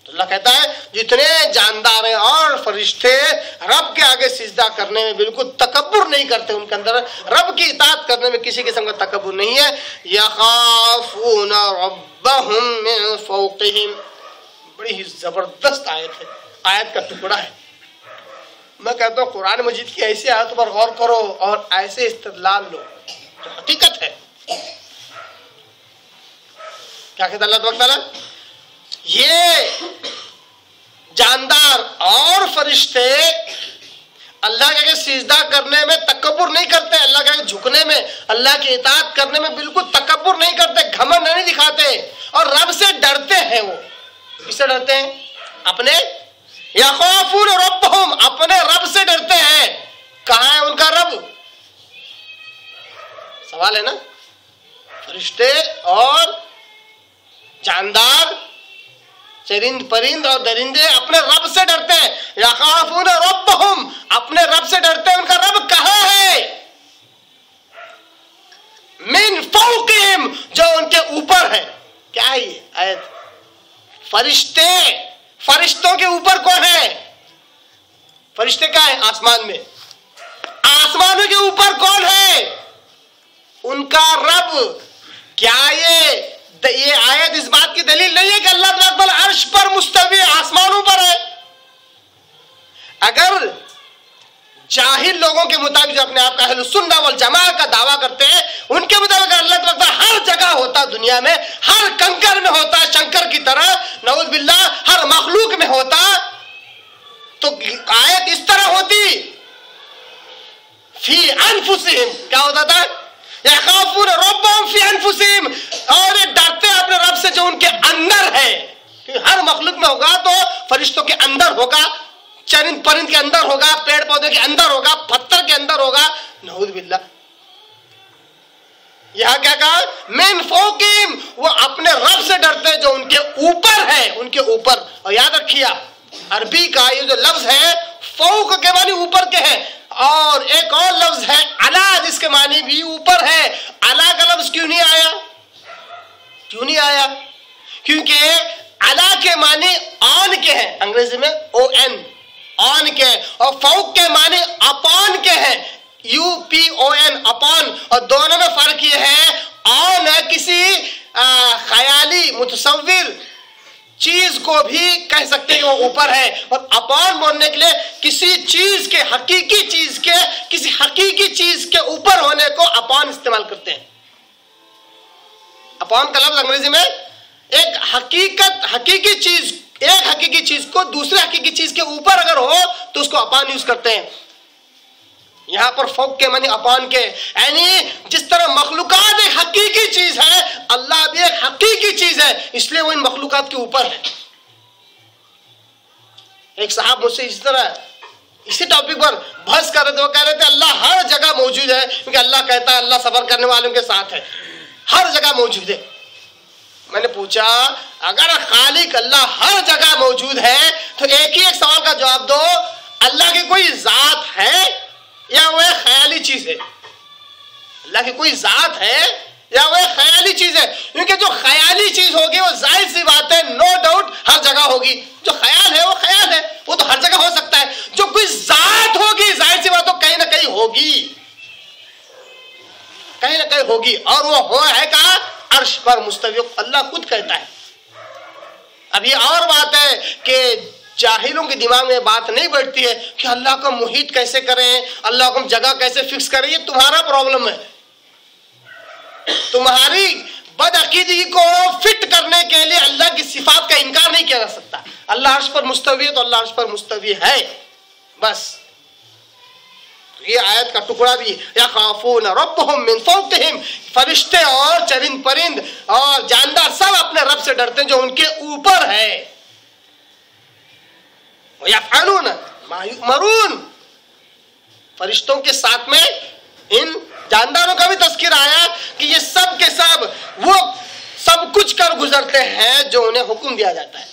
تو اللہ کہتا ہے جتنے جاندار ہیں اور فرشتے رب کے آگے سجدہ کرنے میں بالکل تکبر نہیں کرتے، ان کے اندر رب کی اطاعت کرنے میں کسی قسم کا تکبر نہیں ہے. یخافون ربهم من فوقهم، بڑی ہی زبردست آیت ہے، آیت کا ٹکڑا ہے. میں کہتا ہوں قرآن مجید کی ایسی آیتوں پر غور کرو اور ایسے استدلال لو جو حقیقت ہے. کیا کہتا اللہ تعالیٰ؟ یہ جاندار اور فرشتے اللہ کے سجدہ کرنے میں تکبر نہیں کرتے، اللہ کے جھکنے میں، اللہ کی اطاعت کرنے میں بالکل تکبر نہیں کرتے، گھمنڈ نہیں دکھاتے، اور رب سے ڈرتے ہیں. وہ کس سے ڈرتے ہیں؟ اپنے یخافون ربہم، اپنے رب سے ڈرتے ہیں. کہاں ہے ان کا رب؟ سوال ہے نا. فرشتے اور جاندار، چرند پرند اور درندے اپنے رب سے ڈرتے ہیں. یخافون ربہم، اپنے رب سے ڈرتے ہیں. ان کا رب کہاں ہے؟ من فوقہم، جو ان کے اوپر ہے. کیا ہے یہ آیت؟ فرشتے، فرشتوں کے اوپر کون ہے؟ فرشتے کیا ہے؟ آسمان میں. آسمانوں کے اوپر کون ہے؟ ان کا رب. کیا یہ آیت اس بات کی دلیل نہیں ہے کہ اللہ تعالیٰ عرش پر مستوی آسمانوں پر ہے؟ اگر جاہل لوگوں کے مطابق جو اپنے آپ کا اہل السنہ والجماعہ کا دعویٰ کرتے ہیں، ان کے مطابق اللہ تعالیٰ ہر جگہ ہوتا، دنیا میں ہر کنکر میں ہوتا، شنکر کی طرح نعوذ باللہ ہر مخلوق میں ہوتا، تو آیت اس طرح ہوتی فی انفسہم. کیا ہوتا تھا؟ یخافون ربہم فی انفسہم، اور یہ ڈرتے اپنے رب سے جو ان کے اندر ہے. کیونکہ ہر مخلوق میں ہوگا تو فرشتوں کے اندر ہوگا، چرند پرند کے اندر ہوگا، پیڑ پودے کے اندر ہوگا، پتھر کے اندر ہوگا. نعوذ باللہ. یہاں کیا کہا؟ من فوقہم، وہ اپنے رب سے ڈرتے جو ان کے اوپر ہے، ان کے اوپر. اور یاد رکھیے عربی کا یہ جو لفظ ہے فوق کے معنی اوپر کے ہیں، اور ایک اور لفظ ہے علا، جس کے معنی بھی اوپر ہے. علا کا لفظ کیوں نہیں آیا؟ کیوں نہیں آیا؟ کیونکہ علا کے معنی آن کے ہیں، انگریزی میں ON، آن کے، اور فوق کے معنی اپان کے ہیں، UPON، اپان. اور دونوں میں فرق یہ ہے، آن ہے کسی خیالی متصور چیز کو بھی کہہ سکتے ہیں وہ اوپر ہے، اور اپان بولنے کے لیے کسی چیز کے، حقیقی چیز کے، کسی حقیقی چیز کے اوپر ہونے کو اپان استعمال کرتے ہیں. اپان کا لفظ انگریزی میں ایک حقیقی چیز، ایک حقیقی چیز کو دوسرے حقیقی چیز کے اوپر اگر ہو تو اس کو اپان یوز کرتے ہیں. یہاں پر فوق کے معنی اپان کے، یعنی جس طرح مخلوقات ایک حقیقی چیز ہے، اللہ بھی ایک حقیقی چیز ہے، اس لیے وہ ان مخلوقات کے اوپر ہے. ایک صاحب مجھ سے اسی ٹاپک پر بحث کر رہے تھے. وہ کہہ رہے تھے اللہ ہر جگہ موجود ہے, کیونکہ اللہ کہتا ہے اللہ صبر کرنے والوں کے ساتھ ہے, ہر جگہ موجود ہے. میں نے پوچھا اگر خالق اللہ ہر جگہ موجود ہے تو ایک ہی ایک سوال کا جواب دو, اللہ کی کوئی ذات ہے یا وہ ایک خیالی چیز ہے؟ اللہ کی کوئی ذات ہے یا وہ ایک خیالی چیز ہے؟ کیونکہ جو خیالی چیز ہوگی وہ ظاہر سی بات ہے نو ڈاؤٹ ہر جگہ ہوگی. جو خیال ہے وہ خیال ہے, وہ تو ہر جگہ ہو سکتا ہے. جو کوئی ذات ہوگی ظاہر سی بات ہو کہیں نہ کہیں ہوگی, کہیں نہ کہیں ہوگی, اور وہ ہے کہاں؟ عرش پر مستوی. اللہ خود کہتا ہے. اب یہ اور بات ہے کہ جاہلوں کے دماغ میں بات نہیں بیٹھتی ہے کہ اللہ کو محیط کیسے کریں, اللہ کو جگہ کیسے فکس کریں. یہ تمہارا پرابلم ہے. تمہاری بد عقیدگی کو فٹ کرنے کے لیے اللہ کی صفات کا انکار نہیں کیا جا سکتا. اللہ عرش پر مستوی ہے تو اللہ عرش پر مستوی ہے, بس. یہ آیت کا ٹکڑا بھی یخافون ربهم من فوقهم, فرشتے اور چرند پرند اور جاندار سب اپنے رب سے ڈرتے ہیں جو ان کے اوپر ہے. وَيَفْعَلُونَ مَا يُؤْمَرُونَ, فرشتوں کے ساتھ میں ان جانداروں کا بھی تذکر آیا کہ یہ سب کے سب وہ سب کچھ کر گزرتے ہیں جو انہیں حکم دیا جاتا ہے.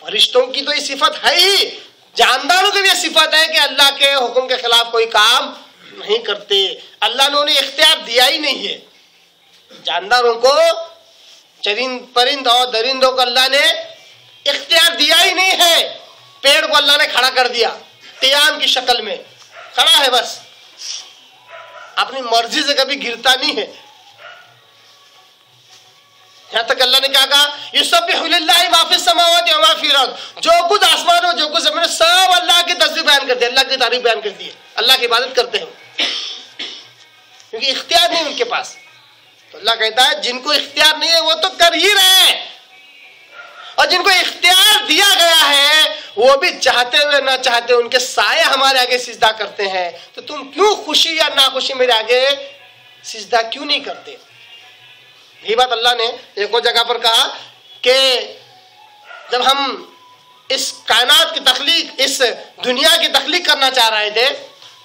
فرشتوں کی تو یہ صفت ہے ہی, جانداروں کی بھی یہ صفت ہے کہ اللہ کے حکم کے خلاف کوئی کام نہیں کرتے. اللہ نے انہیں اختیار دیا ہی نہیں ہے. جانداروں کو, چرند پرند اور درندوں کو اللہ نے اختیار دیا ہی نہیں ہے. پیڑ کو اللہ نے کھڑا کر دیا قیام کی شکل میں, کھڑا ہے بس, اپنی مرضی سے کبھی گرتا نہیں ہے. یہاں تک اللہ نے کیا کہا یسبح للہ ما فی السماوات و ما فی الارض, جو کچھ آسمان اور جو کچھ زمین سب اللہ کی تسبیح بیان کرتے ہیں, اللہ کی تعریف بیان کرتی ہے, اللہ کی عبادت کرتے ہیں, کیونکہ اختیار نہیں ان کے پاس. تو اللہ کہتا ہے جن کو اختیار نہیں ہے وہ تو کر ہی رہے ہیں, اور جن کو اختیار دیا گیا ہے وہ بھی چاہتے ہوئے نہ چاہتے ان کے سائے ہمارے آگے سجدہ کرتے ہیں. تو تم کیوں خوشی یا ناخوشی میرے آگے سجدہ کیوں نہیں کرتے؟ یہی بات اللہ نے ایک اور جگہ پر کہا کہ جب ہم اس کائنات کی تخلیق, اس دنیا کی تخلیق کرنا چاہ رہے تھے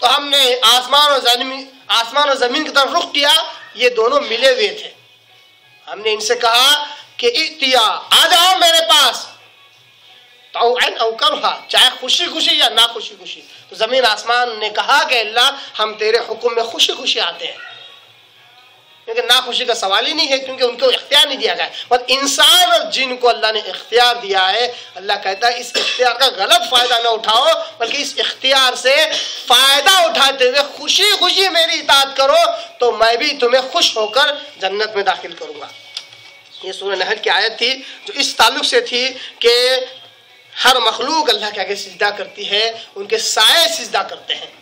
تو ہم نے آسمان اور زمین کی طرف رخ کیا, یہ دونوں ملے ہوئے تھے. ہم نے ان سے کہا کہ اتیا آ جاؤ میرے پاس, طوعاً او کرہا, چاہے خوشی خوشی یا نہ خوشی خوشی. تو زمین آسمان نے کہا کہ اللہ ہم تیرے حکم میں خوشی خوشی آتے ہیں, کیونکہ نہ خوشی کا سوال ہی نہیں ہے, کیونکہ ان کو اختیار نہیں دیا گیا. اور انسان اور جن کو اللہ نے اختیار دیا ہے, اللہ کہتا ہے اس اختیار کا غلط فائدہ نہ اٹھاؤ, بلکہ اس اختیار سے فائدہ اٹھاتے ہوئے خوشی خوشی میری اطاعت کرو تو میں بھی تمہیں خوش ہو کر جنت میں داخل کروں گا. یہ سورہ نحل کی آیت تھی جو اس تعلق سے تھی کہ ہر مخلوق اللہ کے آگے سجدہ کرتی ہے, ان کے سائے سجدہ کرتے ہیں.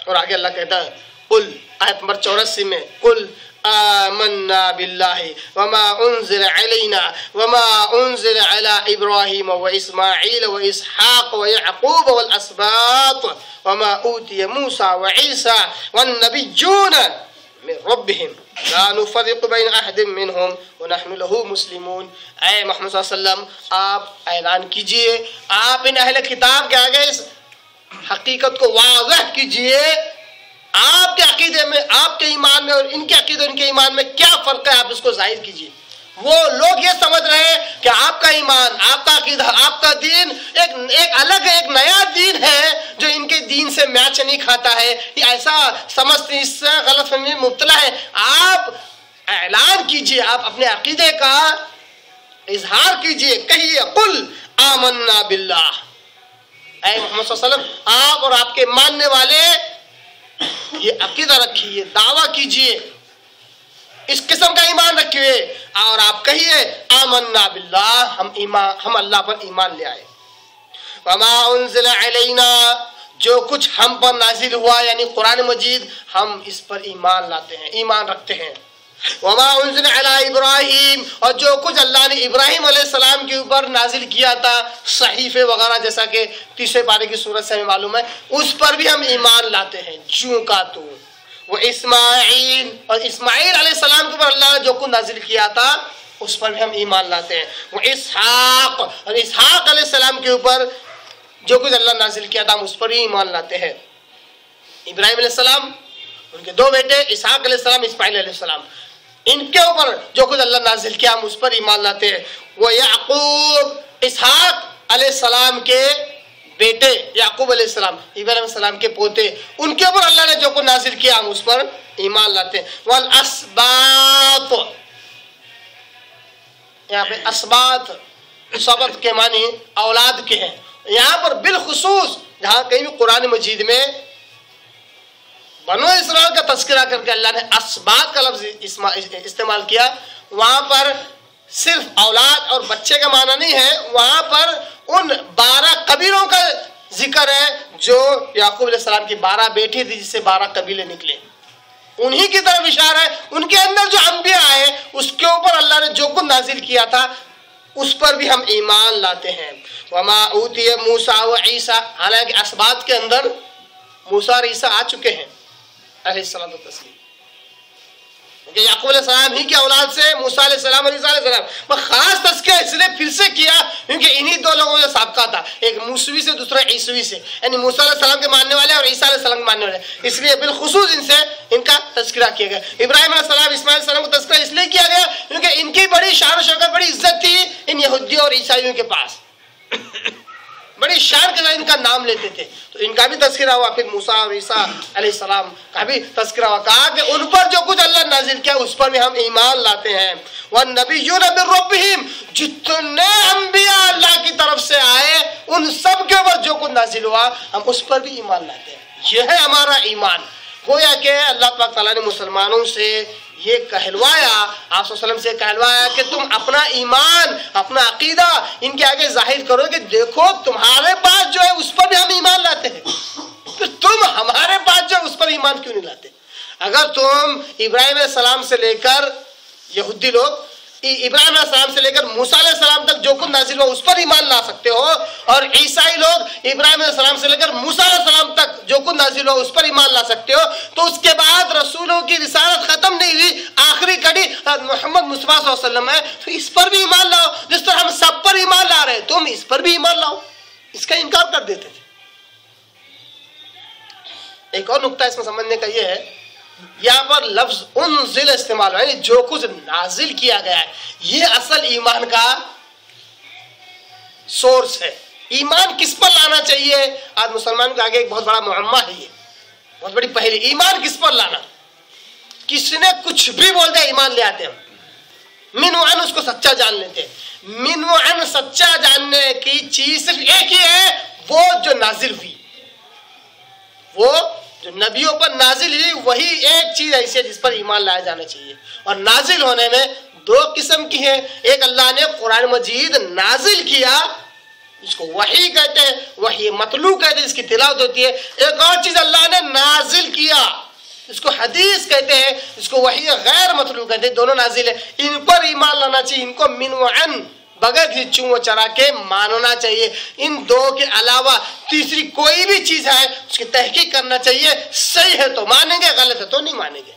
اور آگے اللہ کہتا ہے قل, آیت نمبر 84 میں, قل آمنا باللہ وما انزل علینا وما انزل علی ابراہیم واسماعیل واسحاق ویعقوب والاسباط وما اوتی موسیٰ وعیسیٰ والنبیون من ربهم لا نفرق بین احد منہم ونحن له مسلمون. اے محمد صلی اللہ علیہ وسلم آپ اعلان کیجئے, آپ ان اہل کتاب کے آگے اس حقیقت کو واضح کیجئے, آپ کے عقیدے میں, آپ کے ایمان میں اور ان کے عقیدے اور ان کے ایمان میں کیا فرق ہے, آپ اس کو ظاہر کیجئے. وہ لوگ یہ سمجھ رہے ہیں کہ آپ کا ایمان, آپ کا عقیدہ, آپ کا دین ایک الگ ہے, ایک نیا دین ہے جو ان کے دین سے میچ نہیں کھاتا ہے. یہ ایسا سمجھتے, اس سے غلط فہمی میں مبتلا ہے. آپ اعلان کیجئے, آپ اپنے عقیدے کا اظہار کیجئے, کہیے قل آمنا باللہ. اے محمد صلی اللہ علیہ وسلم آپ اور آپ کے ماننے والے یہ عقیدہ رکھیے, دعویٰ کیجئے, اس قسم کا ایمان رکھیے, اور آپ کہیے آمنا باللہ, ہم اللہ پر ایمان لے آئے. وما انزل علینا, جو کچھ ہم پر نازل ہوا یعنی قرآن مجید, ہم اس پر ایمان لاتے ہیں, ایمان رکھتے ہیں. وما انزل علی ابراہیم, اور جو کچھ اللہ نے ابراہیم علیہ السلام کے اوپر نازل کیا تھا, صحیفے وغیرہ, جیسا کہ 30 پارے کی سورت سے ہمیں معلوم ہے, اس پر بھی ہم ایمان لاتے ہیں. جو کا تو وہ اسماعیل, اور اسماعیل علیہ السلام کے اوپر اللہ نے جو کچھ نازل کیا تھا اس پر بھی ہم ایمان لاتے ہیں. وہ اسحاق، اور اسحاق علیہ السلام کے اوپر جو کچھ اللہ نازل کیا تھا ہم اس پر ہی ایمان لاتے ہیں. ابراہیم علیہ السلام، ان کے 2 بیٹے اسحاق علیہ السلام، اسماعیل علیہ السلام، ان کے اوپر جو کچھ اللہ نازل کیا ہم اس پر ایمان لاتے ہیں. وہ یعقوب، اسحاق علیہ السلام کے بیٹے یعقوب علیہ السلام، ابراہیم علیہ السلام کے پوتے، ان کے اوپر اللہ نے جو کچھ نازل کیا ہم اس پر ایمان لاتے ہیں. والاسباط، یہاں پہ اسباط سبط کے معنی اولاد کے ہیں. یہاں پر بالخصوص جہاں کہیں بھی قرآن مجید میں بنو اسرائیل کا تذکرہ کر کے اللہ نے اسباط کا لفظ استعمال کیا، وہاں پر صرف اولاد اور بچے کا معنی نہیں ہے، وہاں پر ان 12 قبیلوں کا ذکر ہے جو یعقوب علیہ السلام کی 12 بیٹی تھی جس سے 12 قبیلے نکلے، انہی کی طرف اشارہ ہے. ان کے اندر جو انبیاء آئے اس کے اوپر اللہ نے جو کچھ نازل کیا تھا اس پر بھی ہم ایمان لاتے ہیں. وما اوتی موسیٰ و عیسیٰ، حالانکہ اسباط کے اندر موسیٰ اور عیسیٰ آ چکے ہیں علیہ السلام و تسلیم، کہ یعقوب علیہ السلام ہی کی اولاد سے موسیٰ علیہ السلام اور عیسیٰ علیہ السلام. میں خاص تذکرہ اس لیے پھر سے کیا کیونکہ انہی 2 لوگوں کا سابقہ تھا، ایک موسوی سے دوسرا عیسوی سے، یعنی موسیٰ علیہ السلام کے ماننے والے اور عیسیٰ علیہ السلام کے ماننے والے، اس لیے بالخصوص ان کا تذکرہ کیا گیا. ابراہیم علیہ السلام، اسماعیل علیہ السلام کو تذکرہ اس لیے کیا گیا کیونکہ ان کی بڑی شان و شوکت، بڑی عزت تھی ان یہودیوں اور عیسائیوں کے پاس، بڑی شان کے ساتھ ان کا نام لیتے تھے، تو ان کا بھی تذکرہ ہوا. پھر موسیٰ اور عیسیٰ علیہ السلام کا بھی تذکرہ ہوا، کہا کہ ان پر جو کچھ اللہ نازل کیا اس پر بھی ہم ایمان لاتے ہیں. وَالنَّبِيُّونَ مِن رَبِّهِمْ، جتنے انبیاء اللہ کی طرف سے آئے ان سب کے اوپر جو کچھ نازل ہوا ہم اس پر بھی ایمان لاتے ہیں. یہ ہے ہمارا ایمان. گویا کہ اللہ پاک تعالیٰ نے مسلمانوں سے یہ کہلوایا، آپ صلی اللہ علیہ وسلم سے کہلوایا کہ تم اپنا ایمان، اپنا عقیدہ ان کے آگے ظاہر کرو کہ دیکھو تمہارے پاس جو ہے اس پر بھی ہم ایمان لاتے ہیں، تو تم ہمارے پاس جو ہے اس پر ایمان کیوں نہیں لاتے؟ اگر تم ابراہیم علیہ السلام سے لے کر یہودی لوگ ابراہیم علیہ السلام سے لے کر موسیٰ علیہ السلام تک جو کچھ نازل ہوا اس پر ایمان لا سکتے ہو، اور عیسائی لوگ ابراہیم علیہ السلام سے لے کر موسیٰ علیہ السلام تک جو کچھ نازل ہوا اس پر ایمان لا سکتے ہو، تو اس کے بعد رسولوں کی رسالت ختم نہیں ہوئی، آخری کڑی محمد مصطفیٰ صلی اللہ علیہ وسلم ہے، تو اس پر بھی ایمان لاؤ. جس طرح ہم سب پر ایمان لا رہے تم اس پر بھی ایمان لاؤ. اس کا انکار کر دیتے تھے. ایک اور نقطہ اس میں سمجھنے کا یہ ہے، یہاں پر لفظ انزل استعمال ہے، یعنی جو کچھ نازل کیا گیا ہے، یہ اصل ایمان کا سورس ہے. ایمان کس پر لانا چاہیے؟ آج مسلمان کے آگے ایک بہت بڑا معمہ ہے، یہ بہت بڑی پہلی، ایمان کس پر لانا؟ کسی نے کچھ بھی بول دیا ایمان لے آتے ہیں، من وعن اس کو سچا جان لیتے ہیں. من وعن سچا جاننے کی چیز صرف ایک ہی ہے، وہ جو نازل ہوئی، وہ جو نبیوں پر نازل ہوئی وہی ایک چیز ایسی ہے جس پر ایمان لایا جانا چاہیے. اور نازل ہونے میں 2 قسم کی ہیں، ایک اللہ نے قرآن مجید نازل کیا جس کو وحی کہتے ہیں، وحی مطلوع کہتے ہیں، اس کی تلاوت ہوتی ہے. ایک اور چیز اللہ نے نازل کیا اس کو حدیث کہتے ہیں، اس کو وحی غیر مطلوع کہتے ہیں، دونوں نازل ہیں. ان پر ایمان لانا چاہیے، ان کو من وعن بغیر کسی چون و چرا کے ماننا چاہیے. ان 2 کے علاوہ تیسری کوئی بھی چیز ہے اس کی تحقیق کرنا چاہیے، صحیح ہے تو مانیں گے، غلط ہے تو نہیں مانیں گے.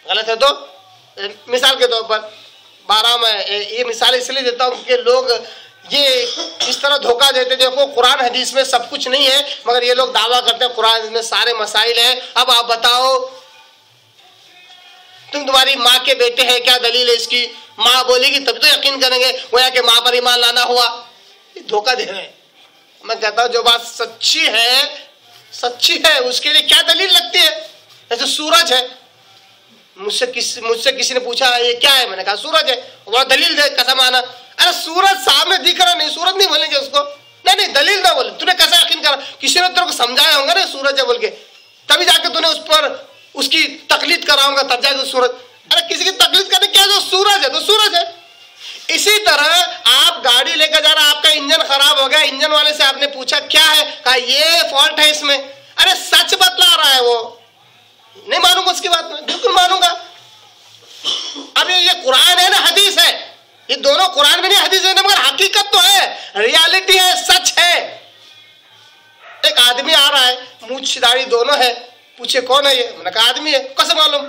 غلط ہے تو مثال کے طور پر 12 میں یہ مثال اس لیے دیتا ہوں کہ لوگ یہ اس طرح دھوکہ دیتے، دیکھو قرآن حدیث میں سب کچھ نہیں ہے، مگر یہ لوگ دعویٰ کرتے ہیں قرآن حدیث میں سارے مسائل ہیں. اب آپ بتاؤ تمہاری ماں کے بیٹے ہیں، کیا دلیل ہے اس کی؟ ماں بولے گی تب تو یقین کریں گے، گویا کہ ماں پر ایمان لانا ہوا. یہ دھوکہ دے رہے ہیں. میں کہتا ہوں جو بات سچی ہے اس کے لیے کیا دلیل لگتی ہے؟ جیسے سورج ہے، مجھ سے کسی نے پوچھا یہ کیا ہے، میں نے کہا سورج ہے. وہ دلیل دے، کیسا مانا؟ ارے سورج سامنے دکھ رہا نہیں، سورج نہیں بولیں گے اس کو. نہیں دلیل نہ بولے، تو نے کیسا یقین کرا؟ کسی نے تیرے کو سمجھایا ہوگا نا سورج ہے بول کے، تبھی جا کے تو نے اس پر اس کی تقلید کراؤں گا تب جا کے سورج. ارے کسی کی تقلید کرنے کیا، جو سورج ہے تو سورج ہے. اسی طرح آپ گاڑی لے کر جا رہا، آپ کا انجن خراب ہو گیا، انجن والے سے آپ نے پوچھا کیا ہے، کہا یہ فالٹ ہے اس میں. ارے سچ بتلا رہا ہے وہ، نہیں مانوں گا اس کی بات، میں بالکل مانوں گا. اب یہ قرآن ہے نا حدیث ہے، یہ دونوں قرآن میں نہیں حدیث ہے، مگر حقیقت تو ہے، ریالٹی ہے، سچ ہے. ایک آدمی آ رہا ہے، مونچھ داڑھی دونوں ہے، پوچھے کون ہے یہ، میں نے کہا آدمی ہے. کیسے معلوم؟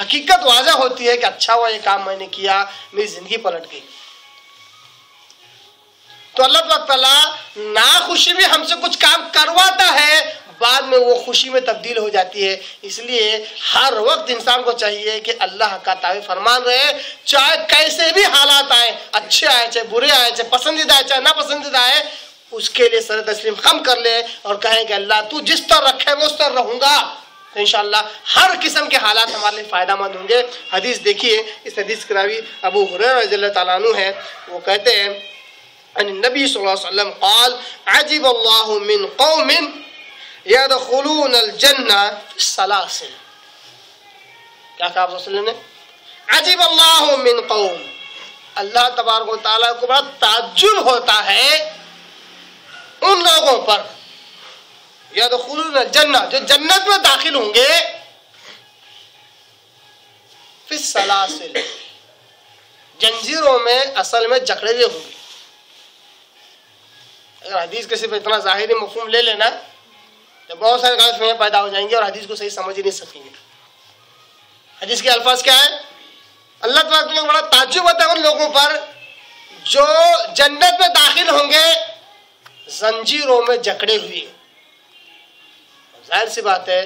حقیقت واضح ہوتی ہے کہ اچھا ہوا یہ کام میں نے کیا، میری زندگی پلٹ گئی۔ تو اللہ تبارک تعالیٰ ناخوشی میں ہم سے کچھ کام کرواتا ہے، بعد میں وہ خوشی میں تبدیل ہو جاتی ہے۔ اس لیے ہر وقت انسان کو چاہیے کہ اللہ کا تابع فرمان رہے، چاہے کیسے بھی حالات آئے، اچھے آئے چاہے برے آئے، چاہے پسندیدہ آئے چاہے ناپسندیدہ آئے، اس کے لیے سر تسلیم خم کر لے اور کہیں کہ اللہ تو جس طرح رکھے میں اس طرح رہوں گا، تو انشاءاللہ ہر قسم کے حالات ہمارے لیے فائدہ مند ہوں گے۔ حدیث دیکھیے، اس حدیث کے راوی ابو ہریرہ رضی اللہ تعالیٰ عنہ ہے، وہ کہتے ہیں ان النبی صلی اللہ علیہ وسلم قال عجب اللہ من قوم يدخلون الجنہ السلاسل۔ کیا کہا آپ صلی اللہ علیہ وسلم نے؟ عجب اللہ من قوم، اللہ تبارک و تعالیٰ کو بڑا تعجب ہوتا ہے ان لوگوں پر، یدخلون الجنہ، جو جنت میں داخل ہوں گے، فی السلاسل، جنجیروں میں اصل میں جکڑے ہوئے ہوں گے۔ اگر حدیث کے صرف اتنا ظاہری مفہوم لے لینا تو بہت سارے غلط فہمیاں پیدا ہو جائیں گے اور حدیث کو صحیح سمجھ ہی نہیں سکیں گے۔ حدیث کے الفاظ کیا ہے؟ اللہ تعالیٰ کو بڑا تعجب ہوتا ہے ان لوگوں پر جو جنت میں داخل ہوں گے زنجیروں میں جکڑے ہوئے۔ ظاہر سی بات ہے،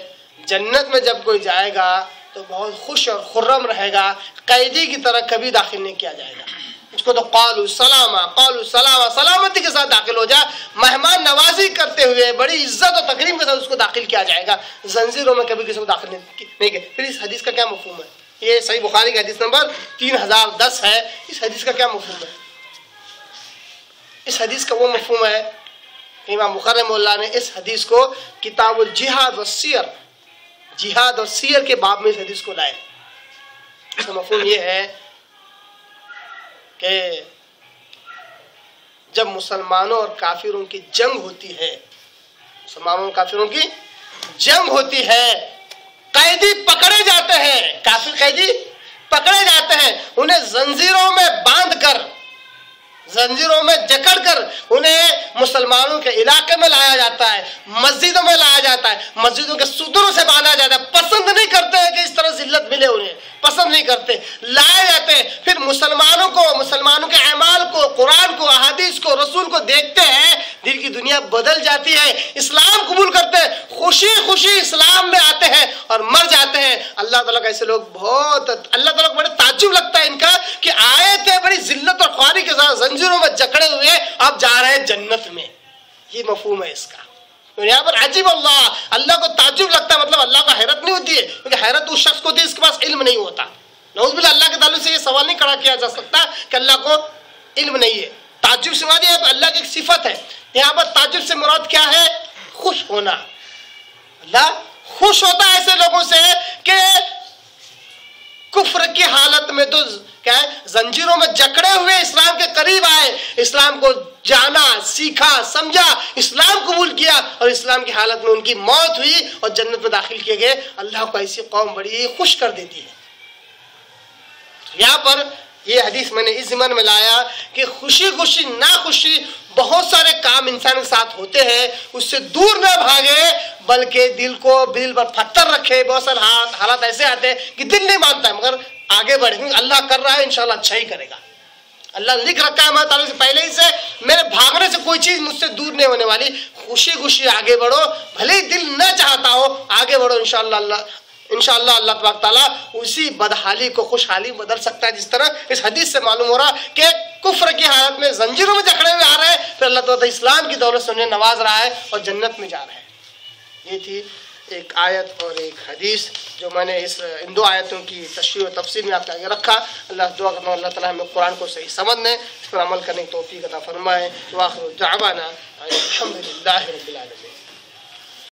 جنت میں جب کوئی جائے گا تو بہت خوش اور خرم رہے گا، قیدی کی طرح کبھی داخل نہیں کیا جائے گا۔ اس کو تو قالوا سلاما، قالوا سلاما، سلامتی کے ساتھ داخل ہو جا، مہمان نوازی کرتے ہوئے بڑی عزت و تکریم کے ساتھ اس کو داخل کیا جائے گا، زنجیروں میں کبھی کسی کو داخل نہیں کیا۔ پھر اس حدیث کا کیا مفہوم ہے؟ یہ صحیح بخاری کی حدیث نمبر 3010 ہے۔ اس حدیث کا کیا مفہوم ہے؟ اس حدیث کا وہ مفہوم ہے، امام بخاری رحمہ اللہ نے اس حدیث کو کتاب الجہاد والسیر، جہاد اور سیر کے باب میں اس حدیث کو لائے۔ اس کا مفہوم یہ ہے کہ جب مسلمانوں اور کافروں کی جنگ ہوتی ہے، مسلمانوں اور کافروں کی جنگ ہوتی ہے، قیدی پکڑے جاتے ہیں، کافر قیدی پکڑے جاتے ہیں، انہیں زنجیروں میں باندھ کر، زنجیروں میں جکڑ کر انہیں مسلمانوں کے علاقے میں لایا جاتا ہے، مسجدوں میں لایا جاتا ہے، مسجدوں کے ستونوں سے باندھا جاتا ہے۔ پسند نہیں کرتے کہ اس طرح ذلت ملے انہیں، پسند نہیں کرتے، لائے جاتے ہیں۔ پھر مسلمانوں کو، مسلمانوں کے اعمال کو، قرآن کو، احادیث کو، رسول کو دیکھتے ہیں، دل کی دنیا بدل جاتی ہے، اسلام قبول کرتے ہیں، خوشی خوشی اسلام میں آتے ہیں اور مر جاتے ہیں۔ اللہ تعالیٰ کا ایسے لوگ بہت، اللہ تعالیٰ کو بڑے تعجب لگتا ہے ان کا کہ آئے تھے بڑی ذلت اور خواری کے ساتھ زنجیروں میں جکڑے ہوئے، اب جا رہے ہیں جنت میں۔ یہ مفہوم ہے اس کا۔ یہاں پر عجیب اللہ، اللہ کو تعجب لگتا ہے، مطلب اللہ کو حیرت نہیں ہوتی ہے، کیونکہ حیرت اس شخص کو ہوتی ہے جس کے پاس علم نہیں ہوتا۔ نعوذ باللہ، اللہ کے تعلق سے یہ سوال نہیں کھڑا کیا جا سکتا کہ اللہ کو علم نہیں ہے۔ تعجب سے مراد یہ اللہ کی ایک صفت ہے۔ یہاں پر تعجب سے مراد کیا ہے؟ خوش ہونا۔ اللہ خوش ہوتا ہے ایسے لوگوں سے کہ کفر کی حالت میں تو کیا ہے، زنجیروں میں جکڑے ہوئے اسلام کے قریب آئے، اسلام کو جانا، سیکھا، سمجھا، اسلام قبول کیا، اور اسلام کی حالت میں ان کی موت ہوئی اور جنت میں داخل کیے گئے۔ اللہ کو ایسی قوم بڑی خوش کر دیتی ہے۔ یہاں پر یہ حدیث میں نے اس ضمن میں لایا کہ خوشی خوشی ناخوشی بہت سارے کام انسان کے ساتھ ہوتے ہیں، اس سے دور نہ بھاگے بلکہ دل کو دل پر پتھر رکھے۔ بہت سارے حالات ایسے آتے ہیں کہ دل نہیں مانتا ہے مگر آگے بڑھے، کیونکہ اللہ کر رہا ہے، انشاءاللہ اچھا ہی کرے گا۔ اللہ لکھ رکھا ہے ہمارے تعلق سے پہلے ہی سے، میرے بھاگنے سے کوئی چیز مجھ سے دور نہیں ہونے والی۔ خوشی خوشی آگے بڑھو، بھلے ہی دل نہ چاہتا ہو، آگے بڑھو، انشاءاللہ اللہ تبارک تعالیٰ اسی بدحالی کو خوشحالی بدل سکتا ہے، جس طرح اس حدیث سے معلوم ہو رہا کہ کفر کی حالت میں زنجیروں میں جکڑے ہوئے آ رہے ہیں، پھر اللہ تعالیٰ اسلام کی دولت سے انہیں نواز رہا ہے اور جنت میں جا رہے ہیں۔ یہ تھی ایک آیت اور ایک حدیث جو میں نے ان دو آیتوں کی تشریح و تفسیر میں آپ کے آگے رکھا۔ اللہ دعا کرتا ہوں اللہ تعالیٰ ہمیں قرآن کو صحیح سمجھنے، اس پر عمل کرنے کی توفیق عطا فرمائے۔ وآخر دعوانا الحمد للہ رب العالمین۔